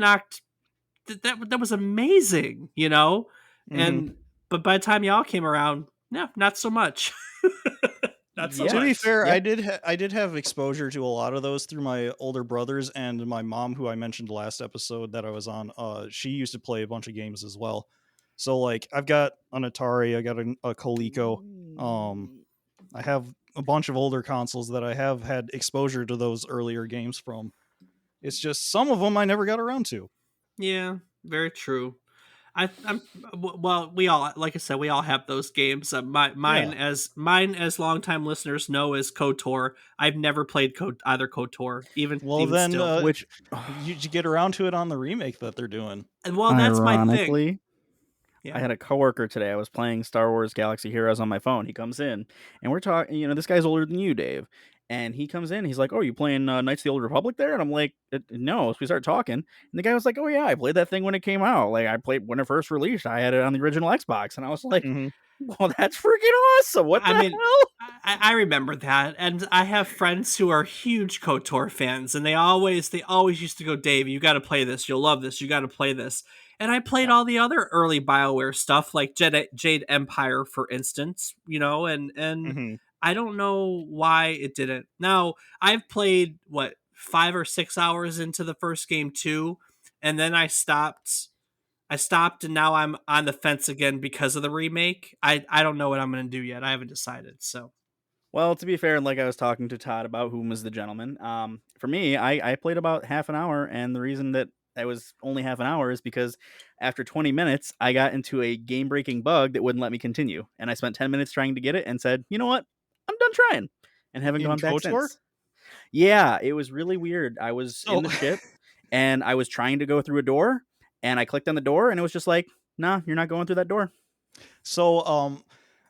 A: was amazing,
C: Mm-hmm.
A: And but by the time y'all came around, no, not so much. Not so much.
C: To be fair, I did have exposure to a lot of those through my older brothers and my mom, who I mentioned last episode that I was on. She used to play a bunch of games as well. So like I've got an Atari, I got a Coleco. I have a bunch of older consoles that I have had exposure to those earlier games from. It's just some of them I never got around to.
A: Yeah, very true. We all, like I said, we all have those games. Mine as longtime listeners know, is KOTOR. I've never played either KOTOR.
C: Which you get around to it on the remake that they're doing.
A: Well, that's my thing.
B: Yeah. I had a coworker today. I was playing Star Wars Galaxy Heroes on my phone. He comes in and we're talking, this guy's older than you, Dave. And he comes in, he's like, "Oh, you playing Knights of the Old Republic there?" And I'm like, "No." So we start talking, and the guy was like, "Oh yeah, I played that thing when it came out. Like I played when it first released. I had it on the original Xbox." And I was like,
C: Mhm.
B: "Well, that's freaking awesome! What the
A: I mean,
B: hell?"
A: I remember that, and I have friends who are huge KOTOR fans, and they always used to go, "Dave, you got to play this. You'll love this. You got to play this." And I played
B: Yeah.
A: all the other early BioWare stuff, like Jade Empire, for instance. And
C: Mhm.
A: I don't know why it didn't. Now I've played 5 or 6 hours into the first game too, and then I stopped. And now I'm on the fence again because of the remake. I don't know what I'm going to do yet. I haven't decided. So
B: Well, to be fair, and like I was talking to Todd about whom was the gentleman, for me, I played about half an hour, and the reason that I was only half an hour is because after 20 minutes, I got into a game-breaking bug that wouldn't let me continue, and I spent 10 minutes trying to get it and said, "You know what? I'm done trying," and haven't
C: In
B: gone back
C: KOTOR?
B: since. Yeah, it was really weird. I was in
C: So
B: the ship, and I was trying to go through a door, and I clicked on the door, and it was just like, "Nah, you're not going through that door."
C: so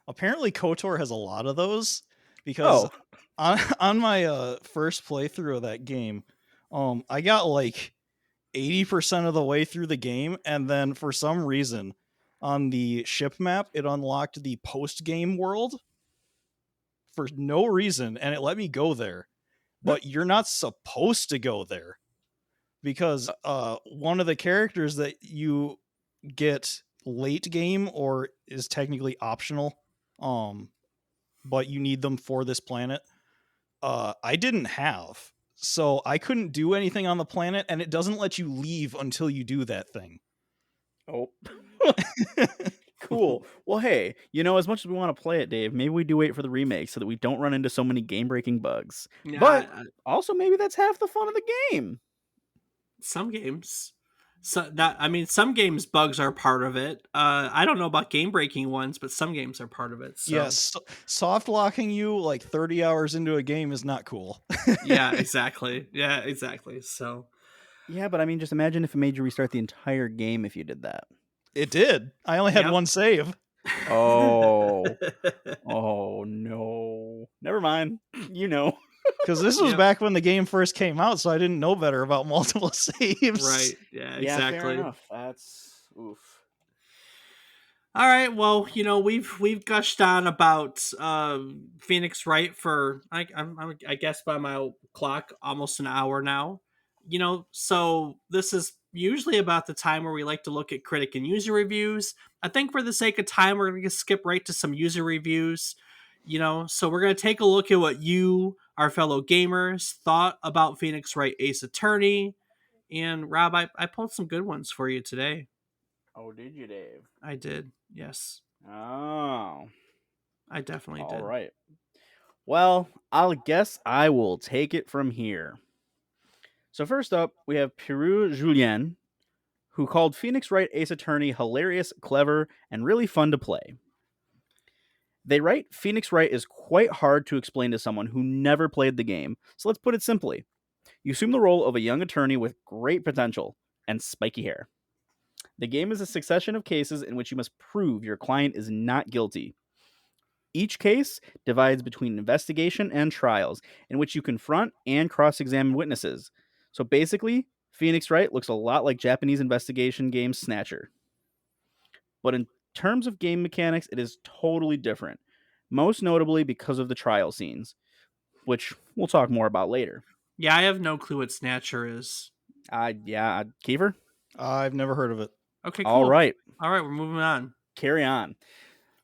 C: apparently KOTOR has a lot of those because
B: Oh,
C: on my first playthrough of that game, I got like 80% of the way through the game, and then for some reason on the ship map it unlocked the post game world for no reason, and it let me go there. But you're not supposed to go there because one of the characters that you get late game or is technically optional, um but you need them for this planet, I didn't have, so I couldn't do anything on the planet, and it doesn't let you leave until you do that thing.
B: oh. Cool. Well, hey, as much as we want to play it, Dave, maybe we do wait for the remake so that we don't run into so many game-breaking bugs.
A: yeah,
B: But also, maybe that's half the fun of the game.
A: some games. Some games bugs are part of it. I don't know about game breaking ones, but some games are part of it. So
C: Yes, soft locking you like 30 hours into a game is not cool.
A: yeah, exactly. Yeah, exactly. So
B: Yeah, but I mean, just imagine if it made you restart the entire game if you did that.
C: It did. I only had
A: Yep.
C: one save
B: Oh. Oh, no. Never mind.
C: because this was
A: Yep.
C: back when the game first came out, so I didn't know better about multiple saves.
A: Right. Yeah,
B: Yeah, fair
A: exactly.
B: enough. That's oof.
A: All right. Well, we've gushed on about Phoenix Wright for I guess by my clock almost an hour now. So this is usually about the time where we like to look at critic and user reviews. I think for the sake of time, we're going to skip right to some user reviews. So we're going to take a look at what you, our fellow gamers, thought about Phoenix Wright Ace Attorney. And Rob, I pulled some good ones for you today.
B: Oh, did you, Dave?
A: I did. Yes.
B: Oh.
A: I definitely
B: All
A: did.
B: right. Well, I'll guess I will take it from here. So first up, we have Peru Julien, who called Phoenix Wright Ace Attorney hilarious, clever, and really fun to play. They write Phoenix Wright is quite hard to explain to someone who never played the game, so let's put it simply. You assume the role of a young attorney with great potential and spiky hair. The game is a succession of cases in which you must prove your client is not guilty. Each case divides between investigation and trials, in which you confront and cross-examine witnesses. So basically, Phoenix Wright looks a lot like Japanese investigation game Snatcher. But in terms of game mechanics, it is totally different, most notably because of the trial scenes, which we'll talk more about later.
A: Yeah, I have no clue what Snatcher is.
B: Keefer?
C: I've never heard of it.
A: Okay, cool.
B: All right,
A: We're moving on.
B: carry on.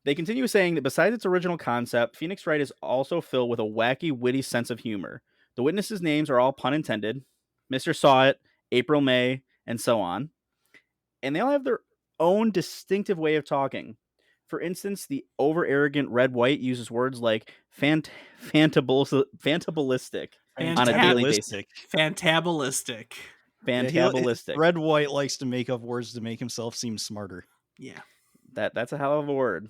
B: They continue saying that besides its original concept, Phoenix Wright is also filled with a wacky, witty sense of humor. The witnesses' names are all pun intended. Mr. Saw It, April May, and so on. And they all have their own distinctive way of talking. For instance, the over-arrogant Red White uses words like fantabulistic on a daily basis.
A: Fantabulistic.
B: Fantabulistic.
C: Red White likes to make up words to make himself seem smarter.
A: Yeah.
B: That's a hell of a word.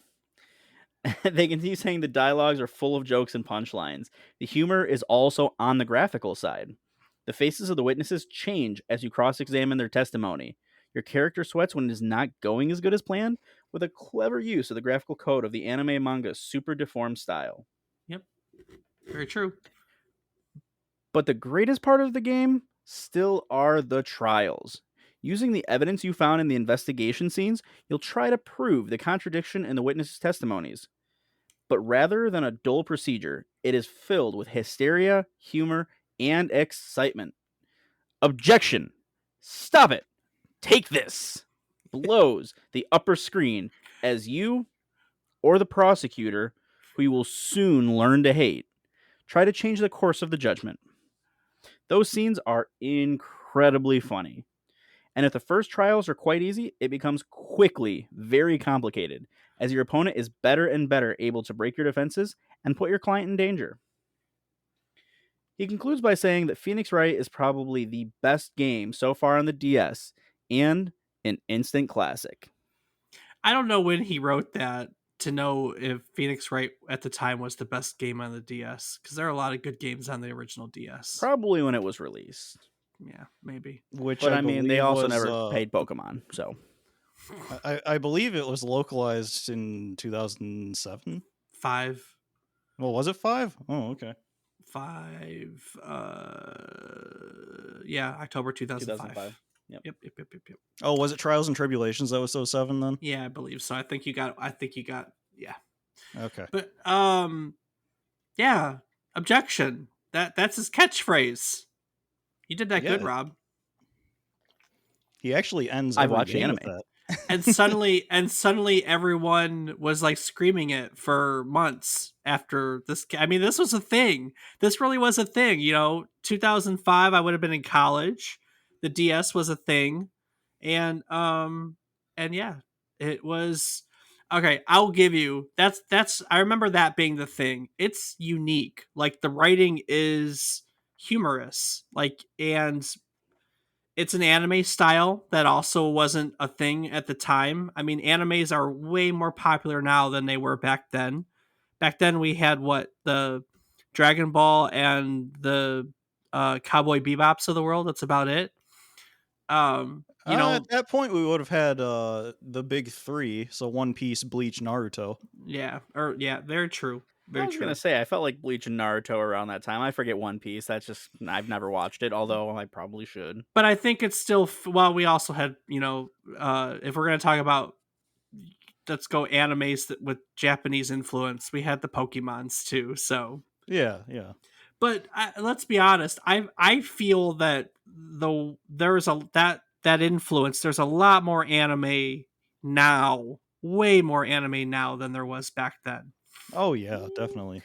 B: They continue saying the dialogues are full of jokes and punchlines. The humor is also on the graphical side. The faces of the witnesses change as you cross-examine their testimony. Your character sweats when it is not going as good as planned, with a clever use of the graphical code of the anime manga super deformed style.
A: Yep. Very true.
B: But the greatest part of the game still are the trials. Using the evidence you found in the investigation scenes, you'll try to prove the contradiction in the witnesses' testimonies. But rather than a dull procedure, it is filled with hysteria, humor, and excitement. Objection! Stop it! Take this! Blows the upper screen as you or the prosecutor, who you will soon learn to hate, try to change the course of the judgment. Those scenes are incredibly funny. And if the first trials are quite easy, it becomes quickly very complicated, as your opponent is better and better able to break your defenses and put your client in danger. He concludes by saying that Phoenix Wright is probably the best game so far on the DS and an instant classic.
A: I don't know when he wrote that to know if Phoenix Wright at the time was the best game on the DS, because there are a lot of good games on the original DS.
B: Probably when it was released.
A: Yeah, maybe.
C: Which
B: But I mean, they also
C: was,
B: never paid Pokemon, so.
C: I believe it was localized in 2007.
A: 5.
C: Well, was it 5? Oh, okay.
A: 5. Yeah, October 2005.
B: 2005. Yep.
A: Yep.
C: Oh, was it Trials and Tribulations that was 07 then?
A: Yeah, I believe so. I think you got. Yeah.
C: Okay.
A: But yeah. Objection. That's his catchphrase. You did that good,
C: Yeah.
A: Rob.
C: He actually ends.
B: I
C: every
B: watch
C: game
B: anime.
C: with that.
A: And suddenly everyone was like screaming it for months after this. I mean, this was a thing. This really was a thing. 2005. I would have been in college. The DS was a thing, and yeah, it was. Okay, I'll give you that's. I remember that being the thing. It's unique. Like the writing is humorous. And it's an anime style that also wasn't a thing at the time. I mean, animes are way more popular now than they were back then. Back then, we had the Dragon Ball and the Cowboy Bebops of the world. That's about it.
C: At that point, we would have had the big 3, so One Piece, Bleach, Naruto.
A: Yeah, very true. Very
B: I was
A: true.
B: gonna say I felt like Bleach and Naruto around that time. I forget One Piece. That's just I've never watched it, although I probably should.
A: But I think it's still. Well, we also had if we're gonna talk about, let's go animes with Japanese influence. We had the Pokemons too. So
C: Yeah.
A: but let's be honest. I feel that there's that influence. There's a lot more anime now, way more anime now than there was back then.
C: Oh yeah, definitely.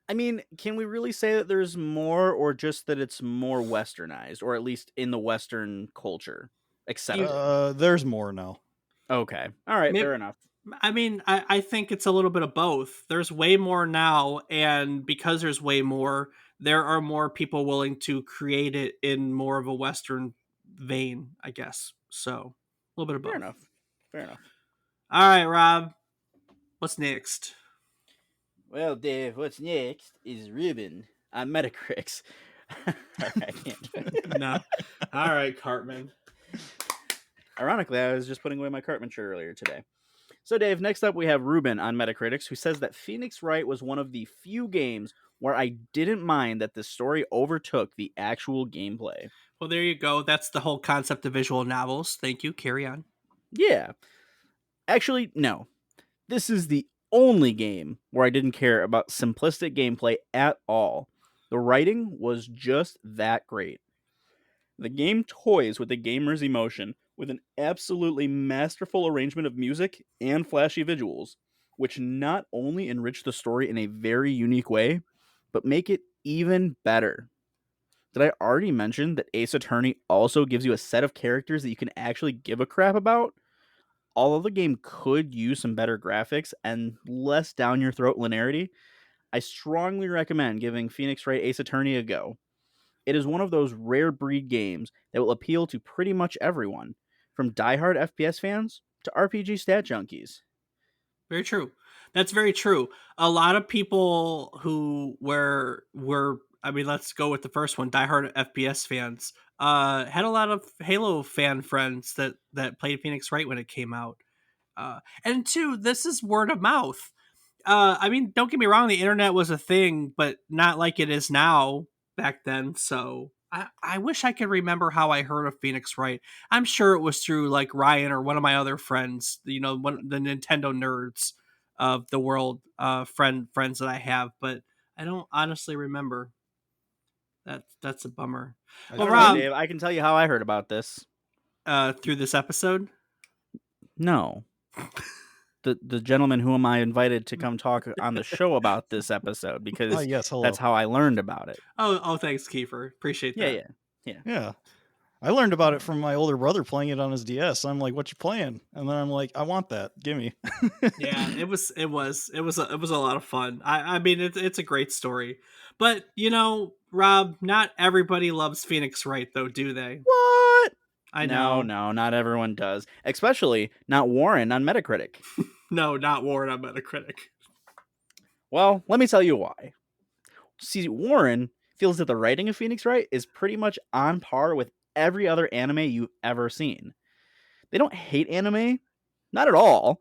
B: I mean, can we really say that there's more, or just that it's more westernized, or at least in the Western culture accepted?
C: There's more now.
B: Okay, all right, fair enough.
A: I mean, I think it's a little bit of both. There's way more now, and because there's way more, there are more people willing to create it in more of a Western vein, I guess. So, a little bit of both.
B: Fair enough.
A: All right, Rob. What's next?
B: Well, Dave, what's next is Ruben on Metacritics. Sorry, I can't.
A: No. All right, Cartman.
B: Ironically, I was just putting away my Cartman shirt earlier today. So, Dave, next up we have Ruben on Metacritics, who says that Phoenix Wright was one of the few games where I didn't mind that the story overtook the actual gameplay.
A: Well, there you go. That's the whole concept of visual novels. Thank you. Carry on.
B: Yeah. Actually, no. This is the only game where I didn't care about simplistic gameplay at all. The writing was just that great. The game toys with the gamer's emotion with an absolutely masterful arrangement of music and flashy visuals, which not only enrich the story in a very unique way, but make it even better. Did I already mention that Ace Attorney also gives you a set of characters that you can actually give a crap about? Although the game could use some better graphics and less down your throat linearity, I strongly recommend giving Phoenix Wright Ace Attorney a go. It is one of those rare breed games that will appeal to pretty much everyone, from diehard FPS fans to RPG stat junkies.
A: Very true. That's very true. A lot of people who were I mean, let's go with the first one, diehard FPS fans, had a lot of Halo fan friends that played Phoenix Wright when it came out. And two, this is word of mouth. I mean, don't get me wrong, the internet was a thing, but not like it is now. back then, so I wish I could remember how I heard of Phoenix Wright. I'm sure it was through like Ryan or one of my other friends, one the Nintendo nerds of the world, friends that I have, but I don't honestly remember. That's a bummer.
C: I
A: Well,
B: I don't know,
A: Rob,
C: totally-
B: Dave. I can tell you how I heard about this.
A: through this episode.
B: No. The gentleman whom I invited to come talk on the show about this episode, because
C: yes, hello.
B: that's how I learned about it.
A: Oh, thanks, Keefer. Appreciate that.
C: Yeah. I learned about it from my older brother playing it on his DS. I'm like, "What you playing?" And then I'm like, "I want that. Gimme."
A: Yeah, it was a lot of fun. I mean, it's a great story, but Rob, not everybody loves Phoenix Wright, though, do they?
B: What?
A: I know.
B: No, not everyone does. Especially not Warren on Metacritic.
A: No, not Warren on Metacritic.
B: Well, let me tell you why. See, Warren feels that the writing of Phoenix Wright is pretty much on par with every other anime you've ever seen. They don't hate anime, not at all,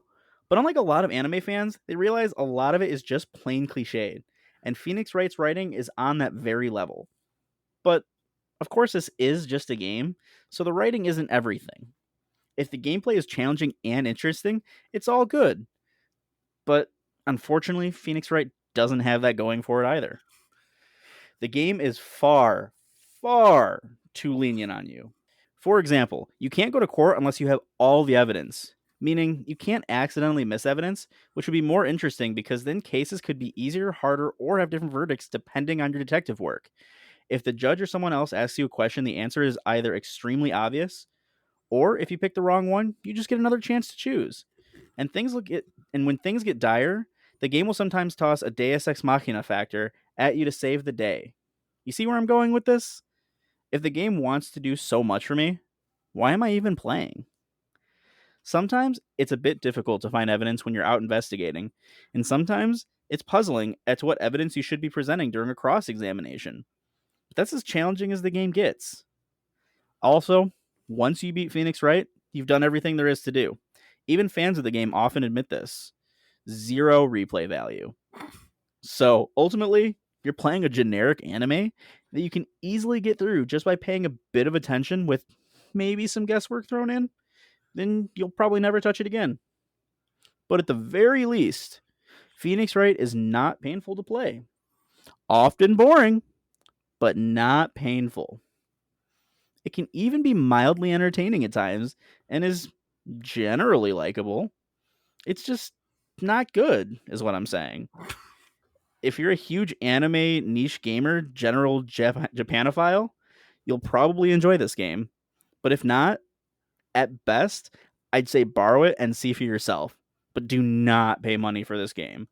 B: but unlike a lot of anime fans, they realize a lot of it is just plain cliched, and Phoenix Wright's writing is on that very level. But, of course, this is just a game, so the writing isn't everything. If the gameplay is challenging and interesting, it's all good. But, unfortunately, Phoenix Wright doesn't have that going for it either. The game is far, far too lenient on you. For example, you can't go to court unless you have all the evidence, meaning you can't accidentally miss evidence, which would be more interesting because then cases could be easier, harder, or have different verdicts depending on your detective work. If the judge or someone else asks you a question, the answer is either extremely obvious, or if you pick the wrong one, you just get another chance to choose. And when things get dire, the game will sometimes toss a Deus Ex Machina factor at you to save the day. You see where I'm going with this? If the game wants to do so much for me, why am I even playing? Sometimes it's a bit difficult to find evidence when you're out investigating, and sometimes it's puzzling as to what evidence you should be presenting during a cross examination. But that's as challenging as the game gets. Also, once you beat Phoenix Wright, you've done everything there is to do. Even fans of the game often admit this. Zero replay value. So ultimately, you're playing a generic anime that you can easily get through just by paying a bit of attention with maybe some guesswork thrown in. Then you'll probably never touch it again. But at the very least, Phoenix Wright is not painful to play. Often boring, but not painful. It can even be mildly entertaining at times and is generally likable. It's just not good, is what I'm saying. If you're a huge anime niche gamer, general Japanophile, you'll probably enjoy this game. But if not, at best, I'd say borrow it and see for yourself. But do not pay money for this game.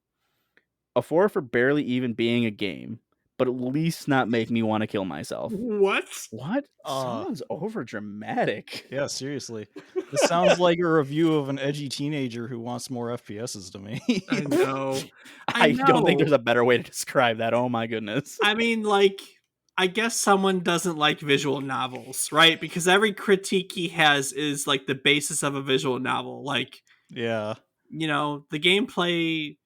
B: A 4 for barely even being a game, but at least not make me want to kill myself.
A: What?
B: What? Sounds over dramatic.
C: Yeah, seriously. This sounds like a review of an edgy teenager who wants more FPSs to me.
A: I know.
B: I don't think
A: know.
B: there's a better way to describe that. Oh my goodness.
A: I mean, like, I guess someone doesn't like visual novels, right? Because every critique he has is like the basis of a visual novel. Like,
C: Yeah.
A: the gameplay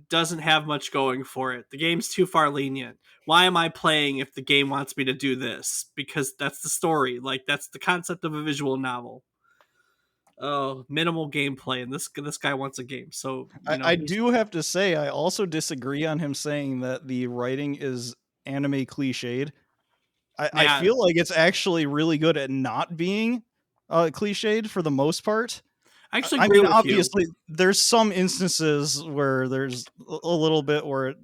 A: doesn't have much going for it. The game's too far lenient. Why am I playing if the game wants me to do this? Because that's the story. Like, that's the concept of a visual novel. Oh, minimal gameplay, and this guy wants a game. So
C: I do have to say, I also disagree on him saying that the writing is anime cliched. I feel like it's actually really good at not being cliched for the most part.
A: I actually agree with
C: obviously, there's some instances where there's a little bit where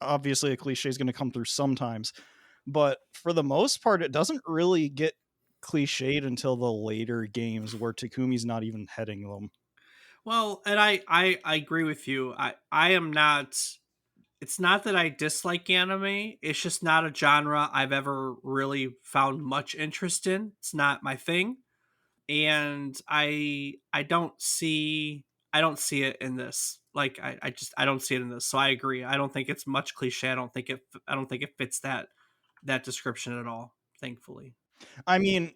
C: obviously a cliche is going to come through sometimes, but for the most part, it doesn't really get cliched until the later games where Takumi's not even heading them.
A: Well, and I agree with you. I am not. It's not that I dislike anime. It's just not a genre I've ever really found much interest in. It's not my thing, and I don't see it in this. Like I don't see it in this. So I agree. I don't think it's much cliche. I don't think it fits that description at all. Thankfully.
C: I mean,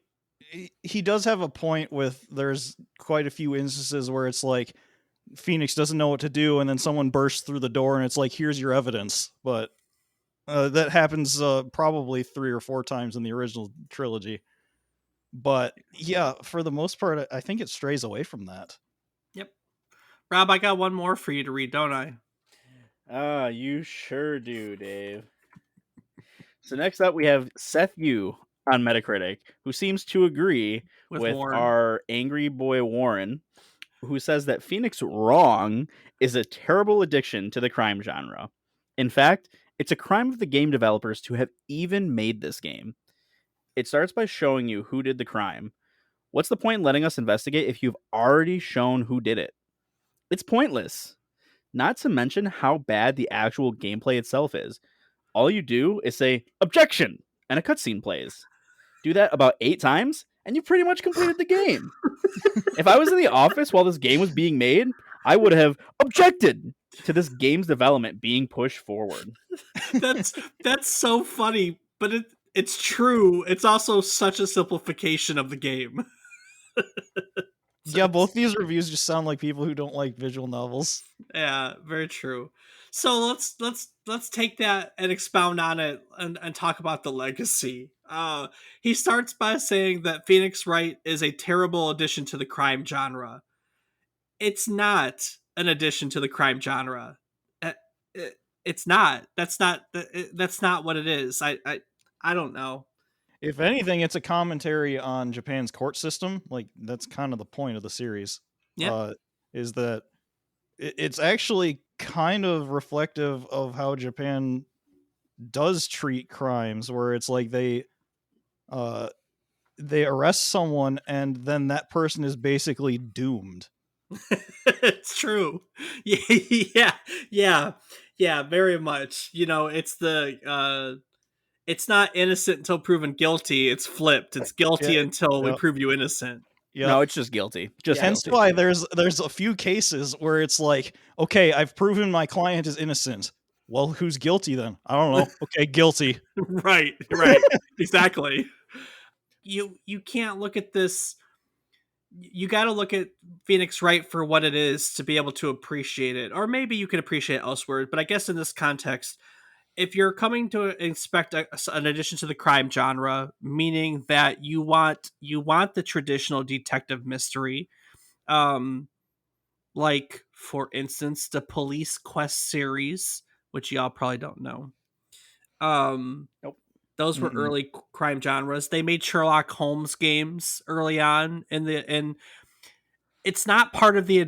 C: he does have a point with there's quite a few instances where it's like Phoenix doesn't know what to do, and then someone bursts through the door, and it's like, here's your evidence. But That happens probably 3 or 4 times in the original trilogy. But yeah, for the most part, I think it strays away from that.
A: Yep. Rob, I got one more for you to read, don't I?
B: You sure do, Dave. So next up, we have Seth Yu on Metacritic, who seems to agree with
A: Warren.
B: our angry boy Warren, who says that Phoenix Wrong is a terrible addiction to the crime genre. In fact, it's a crime of the game developers to have even made this game. It starts by showing you who did the crime. What's the point in letting us investigate if you've already shown who did it? It's pointless. Not to mention how bad the actual gameplay itself is. All you do is say, "Objection!" and a cutscene plays. Do that about 8 times, and you've pretty much completed the game. If I was in the office while this game was being made, I would have objected to this game's development being pushed forward.
A: That's so funny, but it's true. It's also such a simplification of the game.
C: Yeah, both these reviews just sound like people who don't like visual novels.
A: Yeah, very true. So let's take that and expound on it and talk about the legacy. He starts by saying that Phoenix Wright is a terrible addition to the crime genre. It's not an addition to the crime genre. Uh, It's not. That's not what it is. I don't know.
C: If anything, it's a commentary on Japan's court system. Like, that's kind of the point of the series.
A: Yeah.
C: Is that it's actually kind of reflective of how Japan does treat crimes, where it's like they arrest someone and then that person is basically doomed.
A: It's true. Yeah, very much. You know, it's not innocent until proven guilty. It's flipped. It's guilty until we prove you innocent.
C: Yeah.
B: No, it's just guilty. Just
C: hence
B: guilty.
C: why there's a few cases where it's like, okay, I've proven my client is innocent. Well, who's guilty then? I don't know. Okay, guilty.
A: Right. Exactly. You can't look at this. You got to look at Phoenix Wright for what it is to be able to appreciate it, or maybe you can appreciate it elsewhere. But I guess in this context, if you're coming to inspect an addition to the crime genre, meaning that you want the traditional detective mystery, like for instance the Police Quest series, which y'all probably don't know.
B: Nope.
A: Those were early crime genres. They made Sherlock Holmes games early on in it's not part of the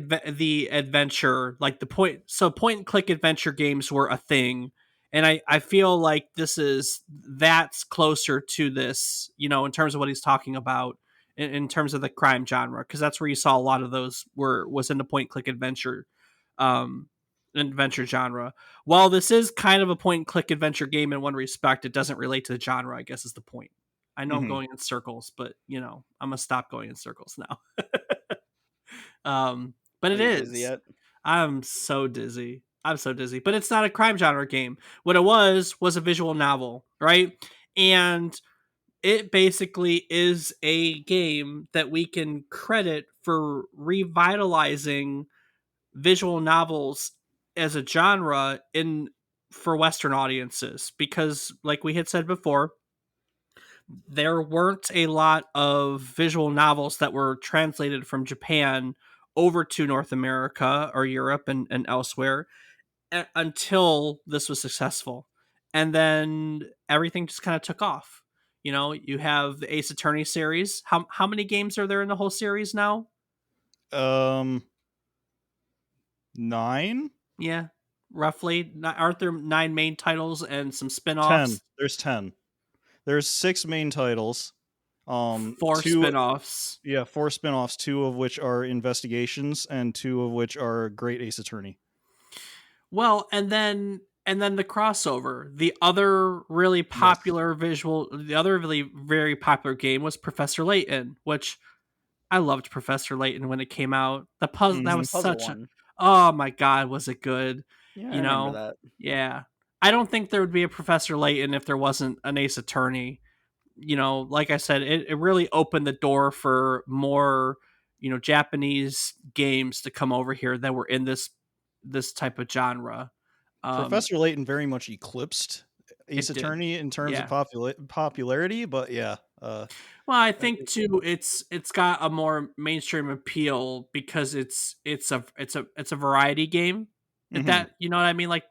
A: adventure, like the point and click adventure games were a thing, and I feel like that's closer to this, you know, in terms of what he's talking about in terms of the crime genre, because that's where you saw a lot of those was in the point and click adventure genre. While this is kind of a point and click adventure game in one respect, it doesn't relate to the genre, I guess is the point. I know I'm going in circles, but you know, I'm gonna stop going in circles now. But
B: Are
A: it
B: you
A: is.
B: dizzy yet?
A: I'm so dizzy. But it's not a crime genre game. What it was a visual novel, right? And it basically is a game that we can credit for revitalizing visual novels as a genre for Western audiences, because like we had said before, there weren't a lot of visual novels that were translated from Japan over to North America or Europe and elsewhere until this was successful. And then everything just kind of took off. You know, you have the Ace Attorney series. How many games are there in the whole series now?
C: 9?
A: Yeah, roughly. Aren't there 9 main titles and some spin-offs?
C: 10. There's 10. There's 6 main titles.
A: 4
C: 2
A: spin-offs.
C: Yeah, 4 spin-offs, 2 of which are investigations and 2 of which are Great Ace Attorney.
A: Well, and then the crossover. The other really popular the other really very popular game was Professor Layton, which I loved Professor Layton when it came out. The puzzle that was
B: Puzzle
A: such
B: one.
A: oh my god, was it good?
B: Yeah,
A: You
B: I remember
A: know,
B: that.
A: yeah. I don't think there would be a Professor Layton if there wasn't an Ace Attorney. You know, like I said, it really opened the door for more, you know, Japanese games to come over here that were in this type of genre.
C: Professor Layton very much eclipsed Ace
A: It did.
C: Attorney in terms
A: Yeah.
C: of popularity, but yeah.
A: Well, I think too, it's got a more mainstream appeal because it's a variety game. If
C: Mhm.
A: that, you know what I mean? Like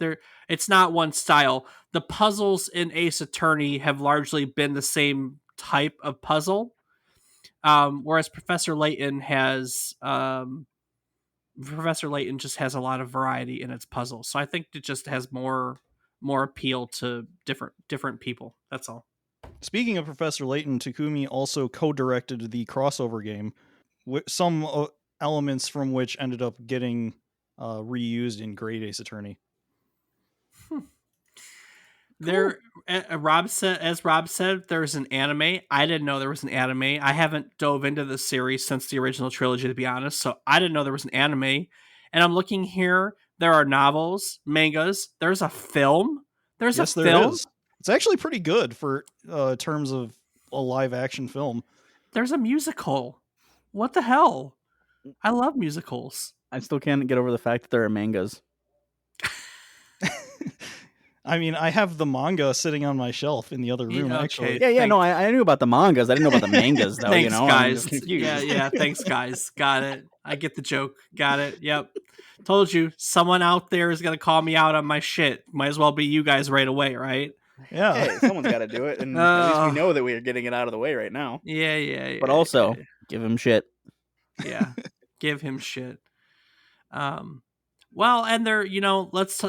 A: it's not one style. The puzzles in Ace Attorney have largely been the same type of puzzle, whereas Professor Layton just has a lot of variety in its puzzles. So I think it just has more appeal to different people. That's all.
C: Speaking of Professor Layton, Takumi also co-directed the crossover game, some elements from which ended up getting reused in Great Ace Attorney.
A: There, Rob said, as Rob said, there's an anime. I didn't know there was an anime. I haven't dove into the series since the original trilogy, to be honest. So I didn't know there was an anime. And I'm looking here. There are novels, mangas. There's a film. There's
C: Yes,
A: a
C: there
A: film.
C: is. It's actually pretty good for terms of a live action film.
A: There's a musical. What the hell? I love musicals.
B: I still can't get over the fact that there are mangas.
C: I mean, I have the manga sitting on my shelf in the other room,
A: Yeah,
C: actually.
A: okay.
B: Yeah, no, I knew about the mangas. I didn't know about the mangas, though.
A: Thanks,
B: I'm
A: guys.
B: just confused.
A: Yeah. Thanks, guys. Got it. I get the joke. Got it. Yep. Told you, someone out there is gonna call me out on my shit. Might as well be you guys right away, right?
C: Yeah.
B: Hey, someone's got to do it, and at least we know that we are getting it out of the way right now.
A: Yeah.
B: But also, give him shit.
A: Yeah. Give him shit. Well, and there, let's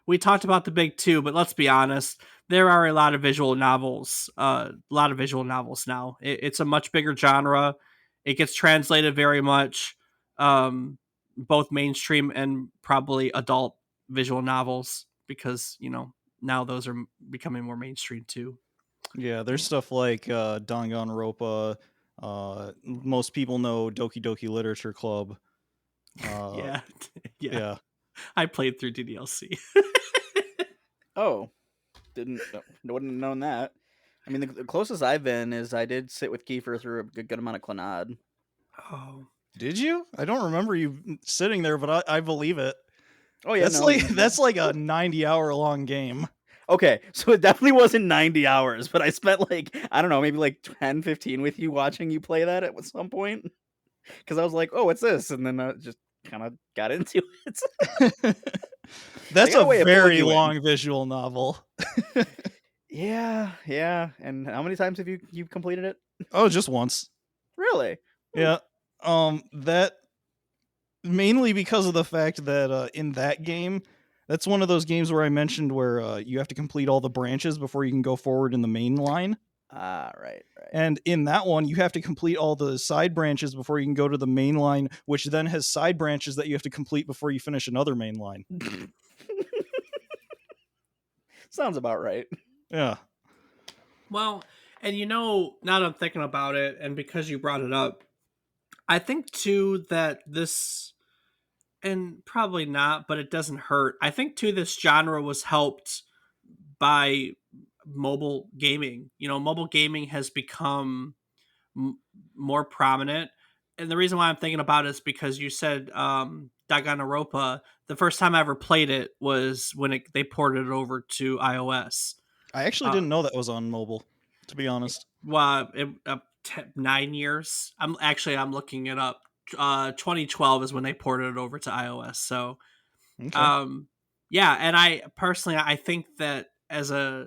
A: we talked about the big two, but let's be honest, there are a lot of visual novels now. It's a much bigger genre. It gets translated very much, both mainstream and probably adult visual novels, because now those are becoming more mainstream too.
C: Yeah, there's stuff like Danganronpa. Most people know Doki Doki Literature Club.
A: Yeah.
C: Yeah.
A: I played through DDLC.
B: Oh, wouldn't have known that. I mean, the closest I've been is I did sit with Keefer through a good amount of Clannad.
A: Oh,
C: Did you? I don't remember you sitting there, but I believe it.
B: Oh yeah,
C: that's like a 90-hour long game.
B: Okay, so it definitely wasn't 90 hours, but I spent I don't know, maybe 10, 15 with you watching you play that at some point. Because I was like, oh, what's this? And then I just kind of got into it.
C: That's a very long visual novel.
B: Yeah. And how many times have you completed it?
C: Oh, just once.
B: Really?
C: Yeah. That mainly because of the fact that in that game, that's one of those games where I mentioned where you have to complete all the branches before you can go forward in the main line.
B: Ah, right.
C: And in that one, you have to complete all the side branches before you can go to the main line, which then has side branches that you have to complete before you finish another main line.
B: Sounds about right.
C: Yeah.
A: Well, and now that I'm thinking about it, and because you brought it up, I think too that this, and probably not, but it doesn't hurt. I think too this genre was helped by mobile gaming. Mobile gaming has become more prominent, and the reason why I'm thinking about it is because you said Danganronpa. The first time I ever played it was when they ported it over to iOS.
C: I actually didn't know that was on mobile, to be honest.
A: Well, 9 years. I'm looking it up. 2012 is when they ported it over to iOS. So,
C: Okay.
A: yeah, and I personally, I think that as I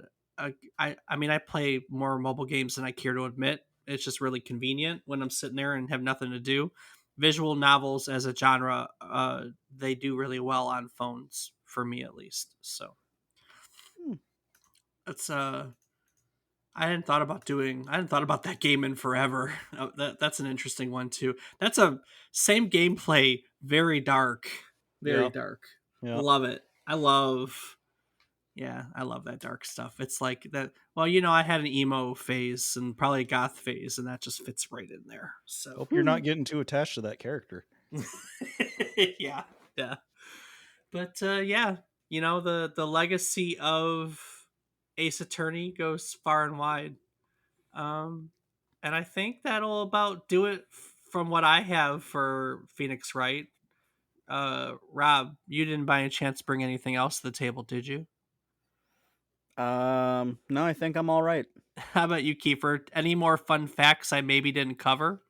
A: play more mobile games than I care to admit. It's just really convenient when I'm sitting there and have nothing to do. Visual novels as a genre, they do really well on phones for me at least. So, it's I hadn't thought about that game in forever. That's an interesting one too. That's a same gameplay, very dark, dark.
C: Yeah.
A: Love it. I love that dark stuff. It's like that. Well, I had an emo phase and probably a goth phase, and that just fits right in there. So
C: Hope you're not getting too attached to that character.
A: yeah. But the legacy of Ace Attorney goes far and wide. And I think that'll about do it from what I have for Phoenix Wright. Rob, you didn't by any chance bring anything else to the table, did you?
B: No, I think I'm all right.
A: How about you, Keefer? Any more fun facts I maybe didn't cover?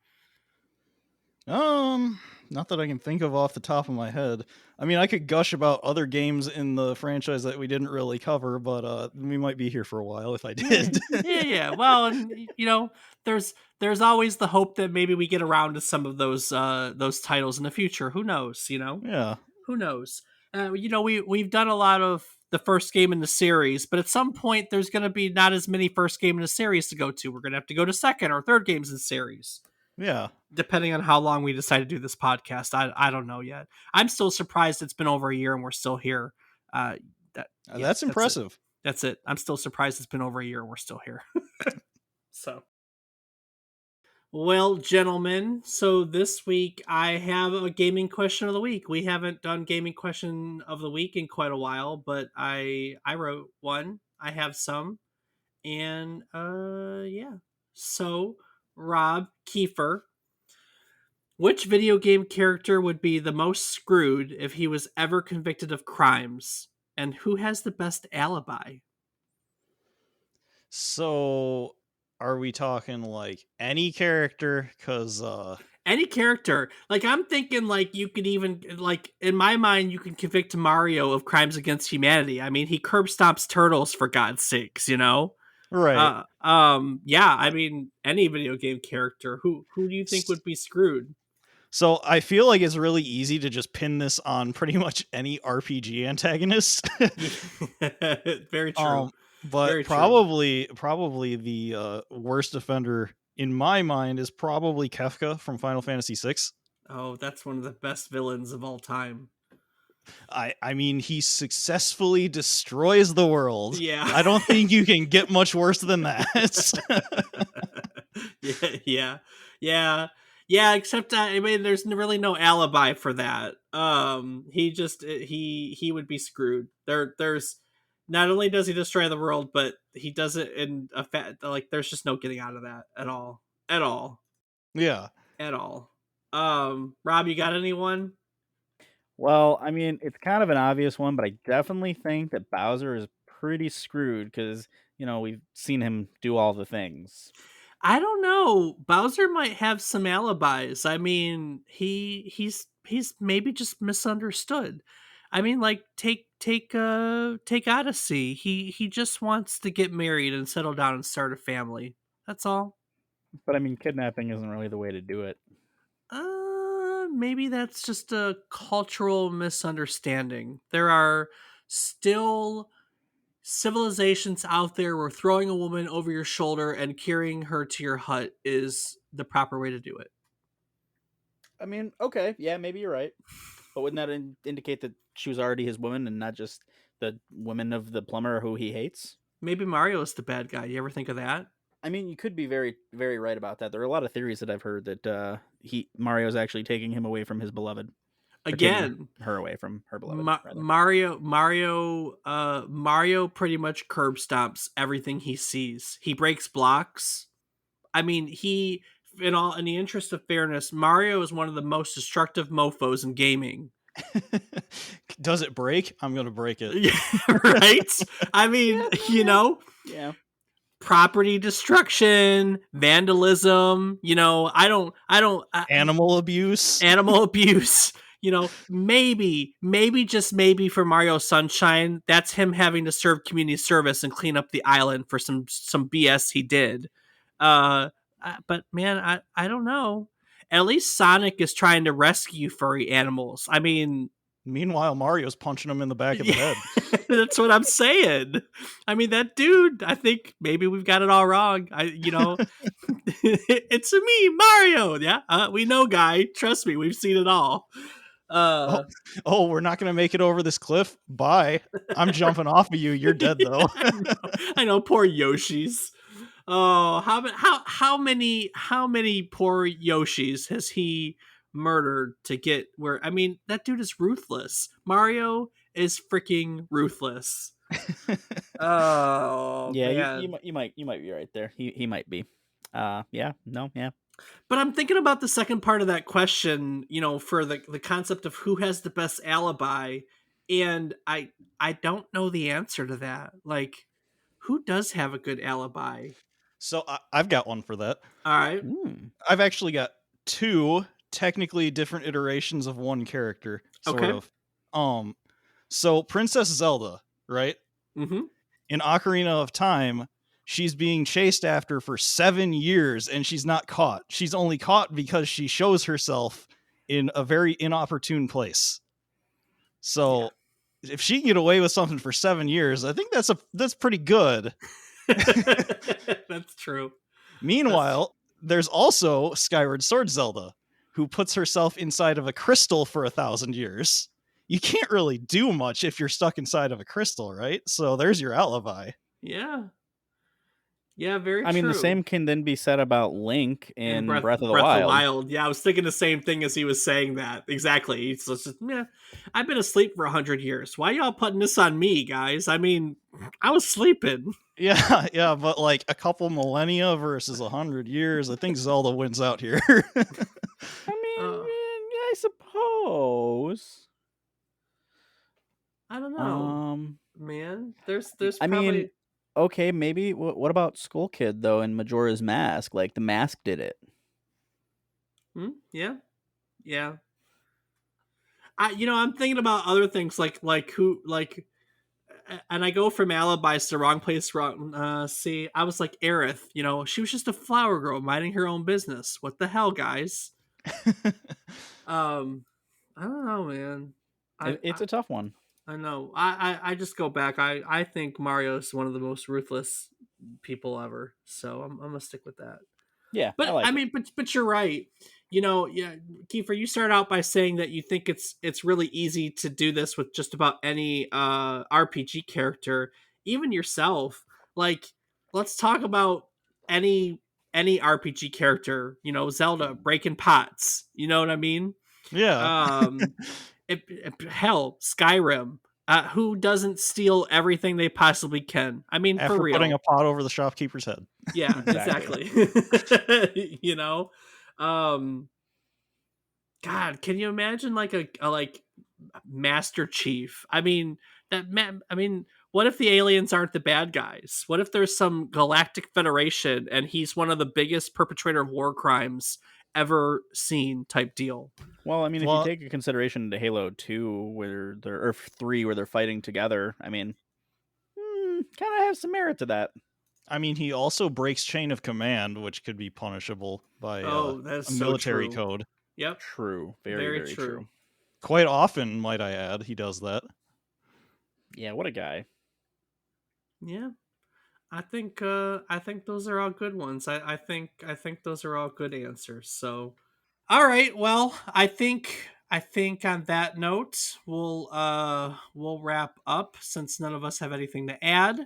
C: Not that I can think of off the top of my head. I mean, I could gush about other games in the franchise that we didn't really cover, but we might be here for a while if I did.
A: Yeah. Well, and there's always the hope that maybe we get around to some of those titles in the future. Who knows?
C: Yeah.
A: Who knows? We've done a lot of the first game in the series, but at some point there's going to be not as many first game in the series to go to. We're going to have to go to second or third games in the series.
C: Yeah.
A: Depending on how long we decide to do this podcast. I don't know yet. I'm still surprised it's been over a year and we're still here.
C: That's impressive.
A: That's it. I'm still surprised it's been over a year and we're still here. So, well, gentlemen, so this week I have a gaming question of the week. We haven't done gaming question of the week in quite a while, but I wrote one. I have some. And yeah. So, Rob, Keefer, which video game character would be the most screwed if he was ever convicted of crimes? And who has the best alibi?
C: So, are we talking like any character? Because
A: Any character. Like, I'm thinking, like, you could even, like, in my mind, you can convict Mario of crimes against humanity. I mean, he curb stomps turtles, for God's sakes,
C: right.
A: Yeah, I mean, any video game character. Who do you think would be screwed?
C: So I feel like it's really easy to just pin this on pretty much any RPG antagonist.
A: Very true.
C: But
A: Very
C: probably the worst offender in my mind is probably Kefka from Final Fantasy VI.
A: Oh, that's one of the best villains of all time.
C: I mean, he successfully destroys the world.
A: Yeah.
C: I don't think you can get much worse than that.
A: Yeah, except I mean there's really no alibi for that. He would be screwed. There's not only does he destroy the world, but he does it in a like there's just no getting out of that at all. At all.
C: Yeah.
A: At all. Rob, you got anyone?
B: Well, I mean, it's kind of an obvious one, but I definitely think that Bowser is pretty screwed because, we've seen him do all the things.
A: I don't know. Bowser might have some alibis. I mean, he's maybe just misunderstood. I mean, like take Odyssey. He just wants to get married and settle down and start a family. That's all.
B: But I mean, kidnapping isn't really the way to do it.
A: Maybe that's just a cultural misunderstanding. There are still civilizations out there where throwing a woman over your shoulder and carrying her to your hut is the proper way to do it.
B: I mean, okay, yeah, maybe you're right. But wouldn't that indicate that she was already his woman and not just the woman of the plumber who he hates?
A: Maybe Mario's the bad guy. You ever think of that?
B: I mean, you could be very, very right about that. There are a lot of theories that I've heard that Mario's actually taking him away from his beloved.
A: Again,
B: her away from her beloved.
A: Mario pretty much curb stomps everything he sees. He breaks blocks. I mean, in the interest of fairness, Mario is one of the most destructive mofos in gaming.
C: Does it break? I'm gonna break it.
A: Yeah, right? I mean,
B: Yeah.
A: Property destruction, vandalism,
C: Animal abuse.
A: Maybe just maybe for Mario Sunshine, that's him having to serve community service and clean up the island for some BS he did. But man, I don't know. At least Sonic is trying to rescue furry animals. I mean,
C: meanwhile, Mario's punching him in the back of the head.
A: That's what I'm saying. I mean, that dude, I think maybe we've got it all wrong. It's me, Mario. Yeah, we know, guy. Trust me, we've seen it all.
C: We're not going to make it over this cliff. Bye. I'm jumping off of you. You're dead, though.
A: I know, poor Yoshis. Oh, how many poor Yoshis has he murdered to get where? I mean, that dude is ruthless. Mario is freaking ruthless. Oh,
B: yeah, you might be right there. He might be. Yeah.
A: But I'm thinking about the second part of that question, for the concept of who has the best alibi, and I don't know the answer to that. Like, Who does have a good alibi?
C: So I've got one for that.
A: All right.
C: I've actually got two technically different iterations of one character, sort
A: Okay.
C: of. So Princess Zelda, right?
A: Mm-hmm.
C: In Ocarina of Time, she's being chased after for 7 years and she's not caught. She's only caught because she shows herself in a very inopportune place. So if she can get away with something for 7 years, I think that's pretty good.
A: That's true.
C: Meanwhile, there's also Skyward Sword Zelda, who puts herself inside of a crystal for 1,000 years. You can't really do much if you're stuck inside of a crystal, right? So there's your alibi.
A: Yeah. Yeah, very
B: I
A: true.
B: mean, the same can then be said about Link in
A: And
B: Breath of the Wild.
A: Yeah, I was thinking the same thing as he was saying that. Exactly. It's just, I've been asleep for 100 years. Why y'all putting this on me, guys? I mean, I was sleeping.
C: Yeah, but like a couple millennia versus 100 years, I think Zelda wins out here.
B: I mean, I suppose.
A: I don't know, man. There's
B: I
A: probably.
B: mean, okay, maybe. What about Skull Kid though in Majora's Mask? Like the mask did it.
A: Yeah. I'm thinking about other things like who like, and I go from alibis to wrong place, wrong. See, I was like Aerith. She was just a flower girl minding her own business. What the hell, guys? I don't know, man.
B: It's a tough one.
A: I know. I just go back. I think Mario's one of the most ruthless people ever. So I'm gonna stick with that.
B: Yeah,
A: But
B: I
A: mean, but you're right. Yeah, Kiefer, you start out by saying that you think it's really easy to do this with just about any RPG character, even yourself. Like, let's talk about any RPG character. Zelda breaking pots. You know what I mean?
C: Yeah.
A: Hell, Skyrim. Who doesn't steal everything they possibly can? I mean,
C: After
A: for real.
C: putting a pot over the shopkeeper's head.
A: Yeah, exactly. God, can you imagine like a like Master Chief? I mean, what if the aliens aren't the bad guys? What if there's some galactic federation and he's one of the biggest perpetrator of war crimes ever seen type deal?
B: Well, I mean, if you take a consideration into Halo 2 or 3 where they're fighting together, I mean, kind of have some merit to that.
C: I mean, he also breaks chain of command, which could be punishable by
A: that's
C: a military
A: so true.
C: code.
A: Yep.
B: True. Very, very true.
C: Quite often, might I add, he does that.
B: Yeah, what a guy.
A: Yeah. I think those are all good ones. I think those are all good answers. So, all right. Well, I think on that note, we'll wrap up since none of us have anything to add.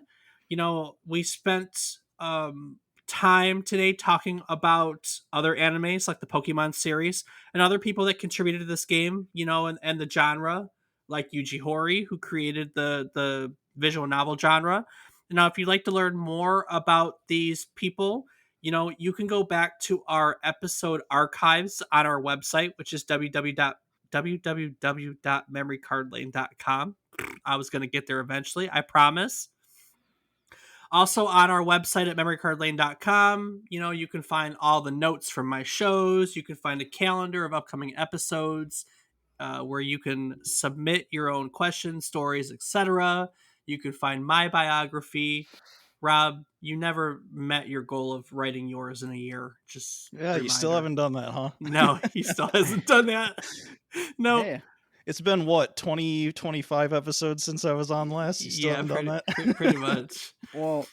A: We spent time today talking about other animes like the Pokemon series and other people that contributed to this game, and the genre, like Yuji Horii, who created the visual novel genre. Now, if you'd like to learn more about these people, you can go back to our episode archives on our website, which is www.memorycardlane.com. I was going to get there eventually, I promise. Also on our website at memorycardlane.com, you can find all the notes from my shows. You can find a calendar of upcoming episodes where you can submit your own questions, stories, etc. You can find my biography. Rob, you never met your goal of writing yours in a year. Just
C: you still haven't done that, huh?
A: No, he still hasn't done that. No.
B: Hey.
C: It's been, 25 episodes since I was on last? You still haven't done that?
A: Pretty much.
B: Well,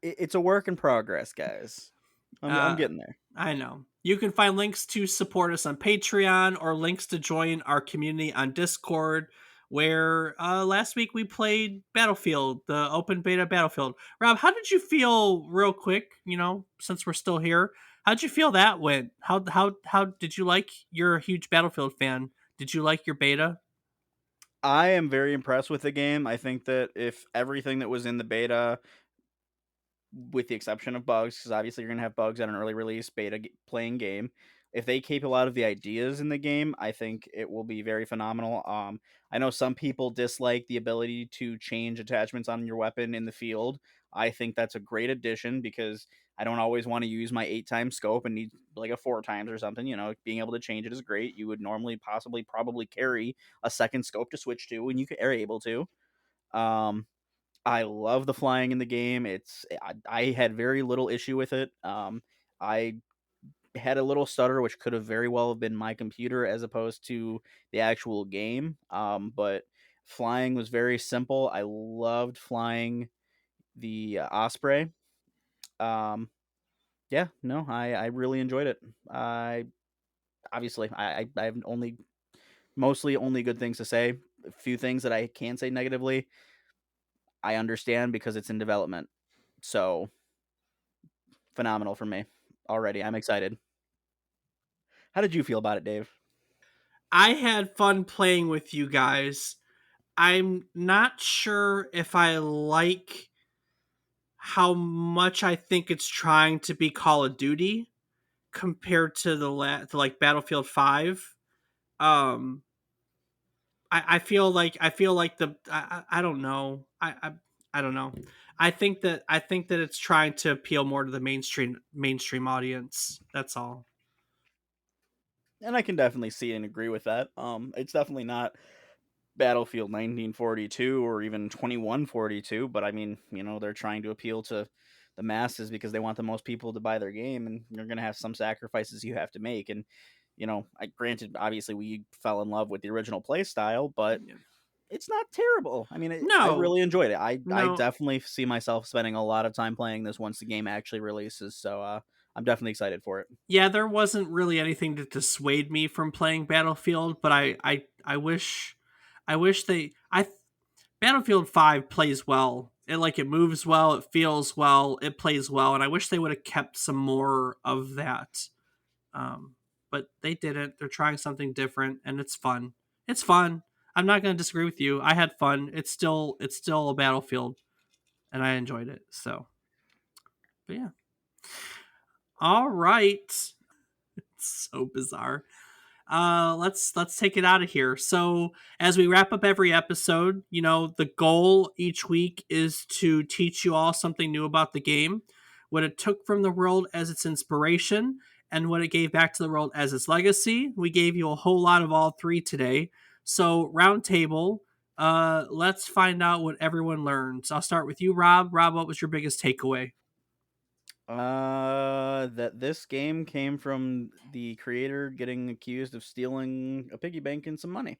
B: it's a work in progress, guys. I'm getting there.
A: I know. You can find links to support us on Patreon or links to join our community on Discord, where last week we played Battlefield, the open beta Battlefield. Rob, how did you feel, real quick, since we're still here? How'd you feel that went? How did you like? You're a huge Battlefield fan. Did you like your beta?
B: I am very impressed with the game. I think that if everything that was in the beta, with the exception of bugs, because obviously you're going to have bugs at an early release beta playing game, if they keep a lot of the ideas in the game, I think it will be very phenomenal. I know some people dislike the ability to change attachments on your weapon in the field. I think that's a great addition because I don't always want to use my 8 times scope and need like a 4 times or something. Being able to change it is great. You would normally possibly probably carry a second scope to switch to, and you are able to. Um, I love the flying in the game. I had very little issue with it. I had a little stutter, which could have very well been my computer as opposed to the actual game. But flying was very simple. I loved flying the Osprey. Um, yeah, no, I really enjoyed it. I obviously I have only mostly only good things to say. A few things that I can say negatively, I understand because it's in development. So phenomenal for me already. I'm excited. How did you feel about it, Dave?
A: I had fun playing with you guys. I'm not sure if I like how much I think it's trying to be Call of Duty compared to to like Battlefield 5. Um I feel like I don't know. I don't know. I think that it's trying to appeal more to the mainstream audience. That's all.
B: And I can definitely see and agree with that. It's definitely not Battlefield 1942 or even 2142, but I mean, they're trying to appeal to the masses because they want the most people to buy their game, and you're going to have some sacrifices you have to make. And granted, obviously, we fell in love with the original play style, but
A: Yeah.
B: it's not terrible. I mean, I
A: No.
B: really enjoyed it. I
A: No.
B: definitely see myself spending a lot of time playing this once the game actually releases. So I'm definitely excited for it.
A: Yeah, there wasn't really anything to dissuade me from playing Battlefield, but I wish they I Battlefield 5 plays well. It moves well, it feels well, it plays well, and I wish they would have kept some more of that. But they didn't. They're trying something different, and it's fun. It's fun. I'm not going to disagree with you. I had fun. It's still a Battlefield, and I enjoyed it. So, but yeah. All right. It's so bizarre. Let's take it out of here. So as we wrap up every episode, the goal each week is to teach you all something new about the game, what it took from the world as its inspiration, and what it gave back to the world as its legacy. We gave you a whole lot of all three today. So round table, let's find out what everyone learns. I'll start with you, Rob. Rob, what was your biggest takeaway?
B: That this game came from the creator getting accused of stealing a piggy bank and some money.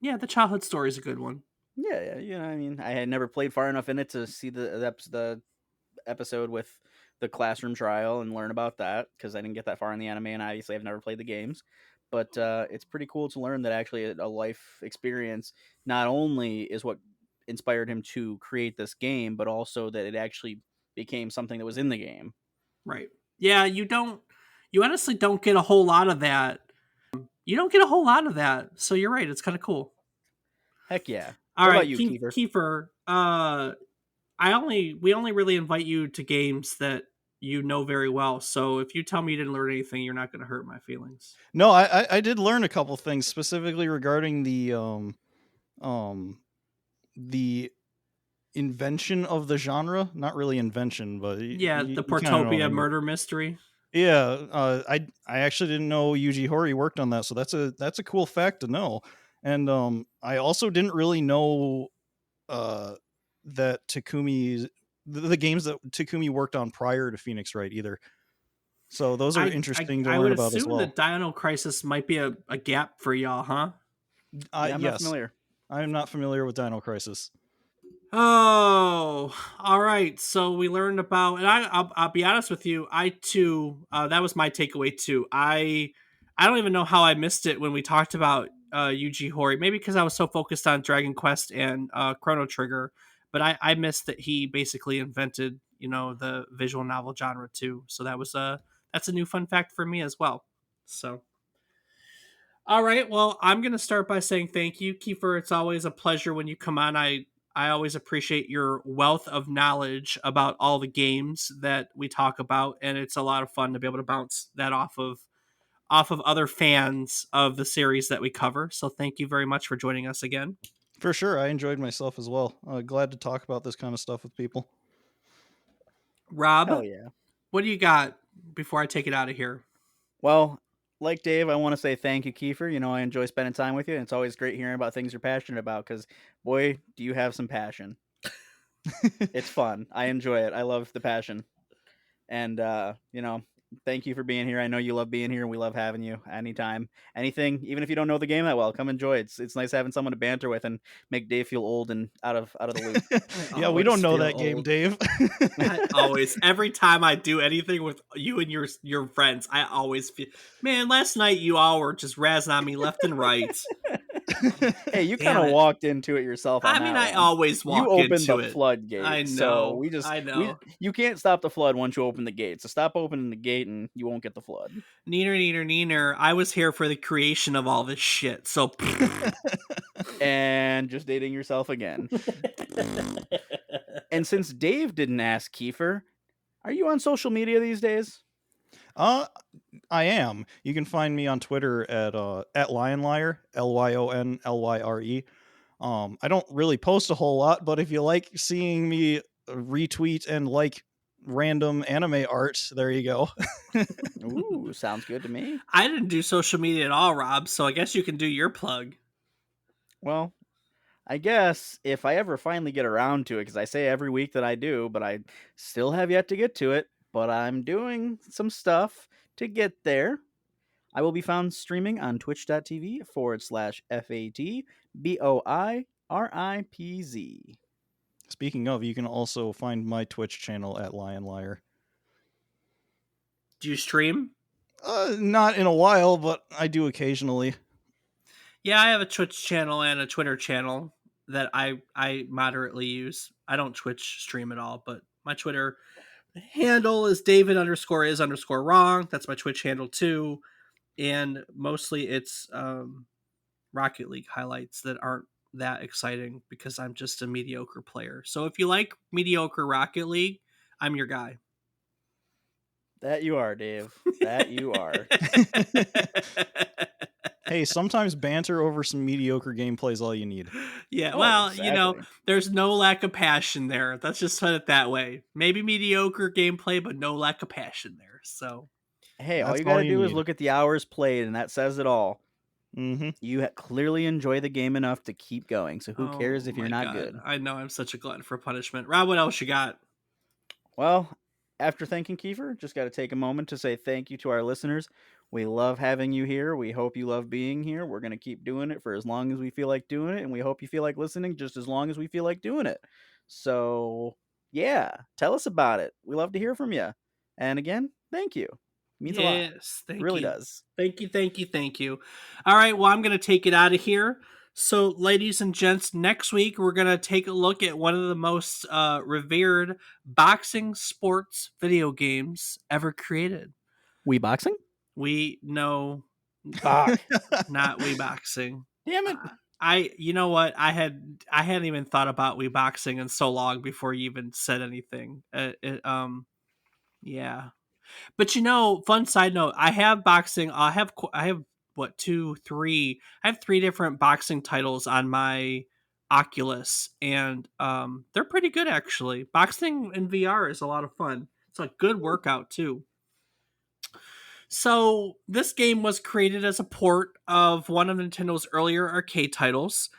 A: Yeah, the childhood story is a good one.
B: Yeah, I mean, I had never played far enough in it to see the episode with the classroom trial and learn about that because I didn't get that far in the anime, and obviously I've never played the games. But it's pretty cool to learn that actually a life experience not only is what inspired him to create this game, but also that it actually became something that was in the game.
A: Right. Yeah, you honestly don't get a whole lot of that. You don't get a whole lot of that. So you're right, it's kind of cool.
B: Heck yeah.
A: All
B: What about
A: right,
B: you, Keefer?
A: Kiefer, we only really invite you to games that you know very well. So if you tell me you didn't learn anything, you're not going to hurt my feelings.
C: No, I did learn a couple things specifically regarding the invention of the genre. Not really invention, but
A: Yeah, the
C: you kind of know what I
A: Portopia
C: mean.
A: murder mystery.
C: Yeah, I actually didn't know Yuji Horii worked on that, so that's a cool fact to know. And I also didn't really know that the games that Takumi worked on prior to Phoenix Wright either. So those are interesting to
A: I
C: learn
A: would
C: about as
A: assume
C: well.
A: that Dino Crisis might be a gap for y'all, huh?
B: Yeah, I'm not
C: Yes,
B: familiar.
C: I am not familiar with Dino Crisis.
A: Oh, all right. So we learned about, and I'll be honest with you. I too, that was my takeaway too. I don't even know how I missed it when we talked about Yuji Horii. Maybe because I was so focused on Dragon Quest and Chrono Trigger, but I missed that he basically invented the visual novel genre too. So that's a new fun fact for me as well. So. All right. Well, I'm going to start by saying thank you, Kiefer. It's always a pleasure when you come on. I always appreciate your wealth of knowledge about all the games that we talk about, and it's a lot of fun to be able to bounce that off of other fans of the series that we cover. So thank you very much for joining us again.
C: For sure, I enjoyed myself as well. Glad to talk about this kind of stuff with people.
A: Rob,
B: Hell yeah.
A: what do you got before I take it out of here?
B: Well, like Dave, I want to say thank you, Keefer. You know, I enjoy spending time with you, and it's always great hearing about things you're passionate about because, boy, do you have some passion. It's fun. I enjoy it. I love the passion. And, you know, thank you for being here. I know you love being here, and we love having you anytime. Anything, even if you don't know the game that well, come enjoy it. It's nice having someone to banter with and make Dave feel old and out of the loop.
C: Yeah, we don't know that game, Dave.
A: Always. Every time I do anything with you and your friends, I always feel, man, last night you all were just razzing on me left and right.
B: Hey, you
A: Damn
B: kind of
A: it.
B: walked into it yourself.
A: I mean, I always walk
B: you opened
A: into
B: the
A: it.
B: floodgate.
A: I know.
B: So
A: I know.
B: you can't stop the flood once you open the gate. So stop opening the gate and you won't get the flood.
A: Neener. I was here for the creation of all this shit. So
B: and just dating yourself again. And since Dave didn't ask Keefer, are you on social media these days?
C: I am. You can find me on Twitter at Lionlyre, LYONLYRE. I don't really post a whole lot, but if you like seeing me retweet and like random anime art, there you go.
B: Ooh, sounds good to me.
A: I didn't do social media at all, Rob, so I guess you can do your plug.
B: Well, I guess if I ever finally get around to it, because I say every week that I do, but I still have yet to get to it, but I'm doing some stuff to get there. I will be found streaming on twitch.tv/FATBOIRIPZ.
C: Speaking of, you can also find my Twitch channel at Lionlyre.
A: Do you stream?
C: Not in a while, but I do occasionally.
A: Yeah, I have a Twitch channel and a Twitter channel that I moderately use. I don't Twitch stream at all, but my Twitter handle is David_is_wrong. That's my Twitch handle too. And mostly it's Rocket League highlights that aren't that exciting because I'm just a mediocre player. So if you like mediocre Rocket League, I'm your guy.
B: That you are, Dave. That you are.
C: Hey, sometimes banter over some mediocre gameplay is all you need.
A: Yeah,
B: Oh,
A: well,
B: exactly.
A: you know, there's no lack of passion there. Let's just put it that way. Maybe mediocre gameplay, but no lack of passion there. So,
B: hey, all
C: That's
B: you gotta
C: all you
B: do is
C: need.
B: look at the hours played, and that says it all.
C: Mm-hmm.
B: You clearly enjoy the game enough to keep going. So who cares if you're
A: my
B: not
A: God.
B: good?
A: I know I'm such a glutton for punishment. Rob, what else you got?
B: Well, after thanking Keefer, just got to take a moment to say thank you to our listeners. We love having you here. We hope you love being here. We're going to keep doing it for as long as we feel like doing it. And we hope you feel like listening just as long as we feel like doing it. So, yeah, tell us about it. We love to hear from you. And again, thank you. It means a lot.
A: Yes, thank
B: It really
A: you.
B: does.
A: Thank you. All right, well, I'm going to take it out of here. So, ladies and gents, next week we're going to take a look at one of the most revered boxing sports video games ever created.
B: Wii boxing?
A: We know
B: Fuck.
A: not Wii boxing.
B: Damn it.
A: You know what? I hadn't even thought about Wii boxing in so long before you even said anything. Yeah. But you know, fun side note, I have boxing. I have what, 2, 3. I have 3 different boxing titles on my Oculus, and they're pretty good actually. Boxing in VR is a lot of fun. It's a good workout too. So this game was created as a port of one of Nintendo's earlier arcade titles,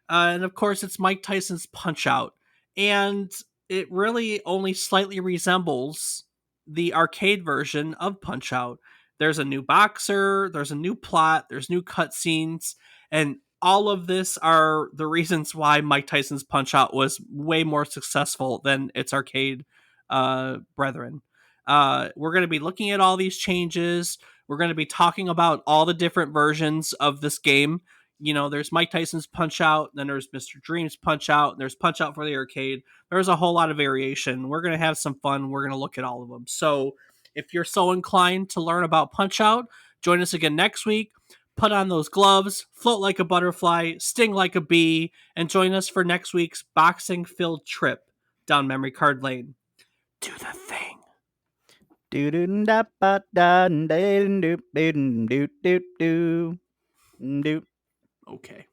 A: and of course, it's Mike Tyson's Punch-Out, and it really only slightly resembles the arcade version of Punch-Out. There's a new boxer, there's a new plot, there's new cutscenes, and all of this are the reasons why Mike Tyson's Punch-Out was way more successful than its arcade brethren. We're going to be looking at all these changes. We're going to be talking about all the different versions of this game. You know, there's Mike Tyson's Punch-Out, then there's Mr. Dream's Punch-Out, there's Punch-Out for the arcade. There's a whole lot of variation. We're going to have some fun. We're going to look at all of them. So if you're so inclined to learn about Punch-Out, join us again next week. Put on those gloves, float like a butterfly, sting like a bee, and join us for next week's boxing-filled trip down memory card lane. Do the thing. Okay.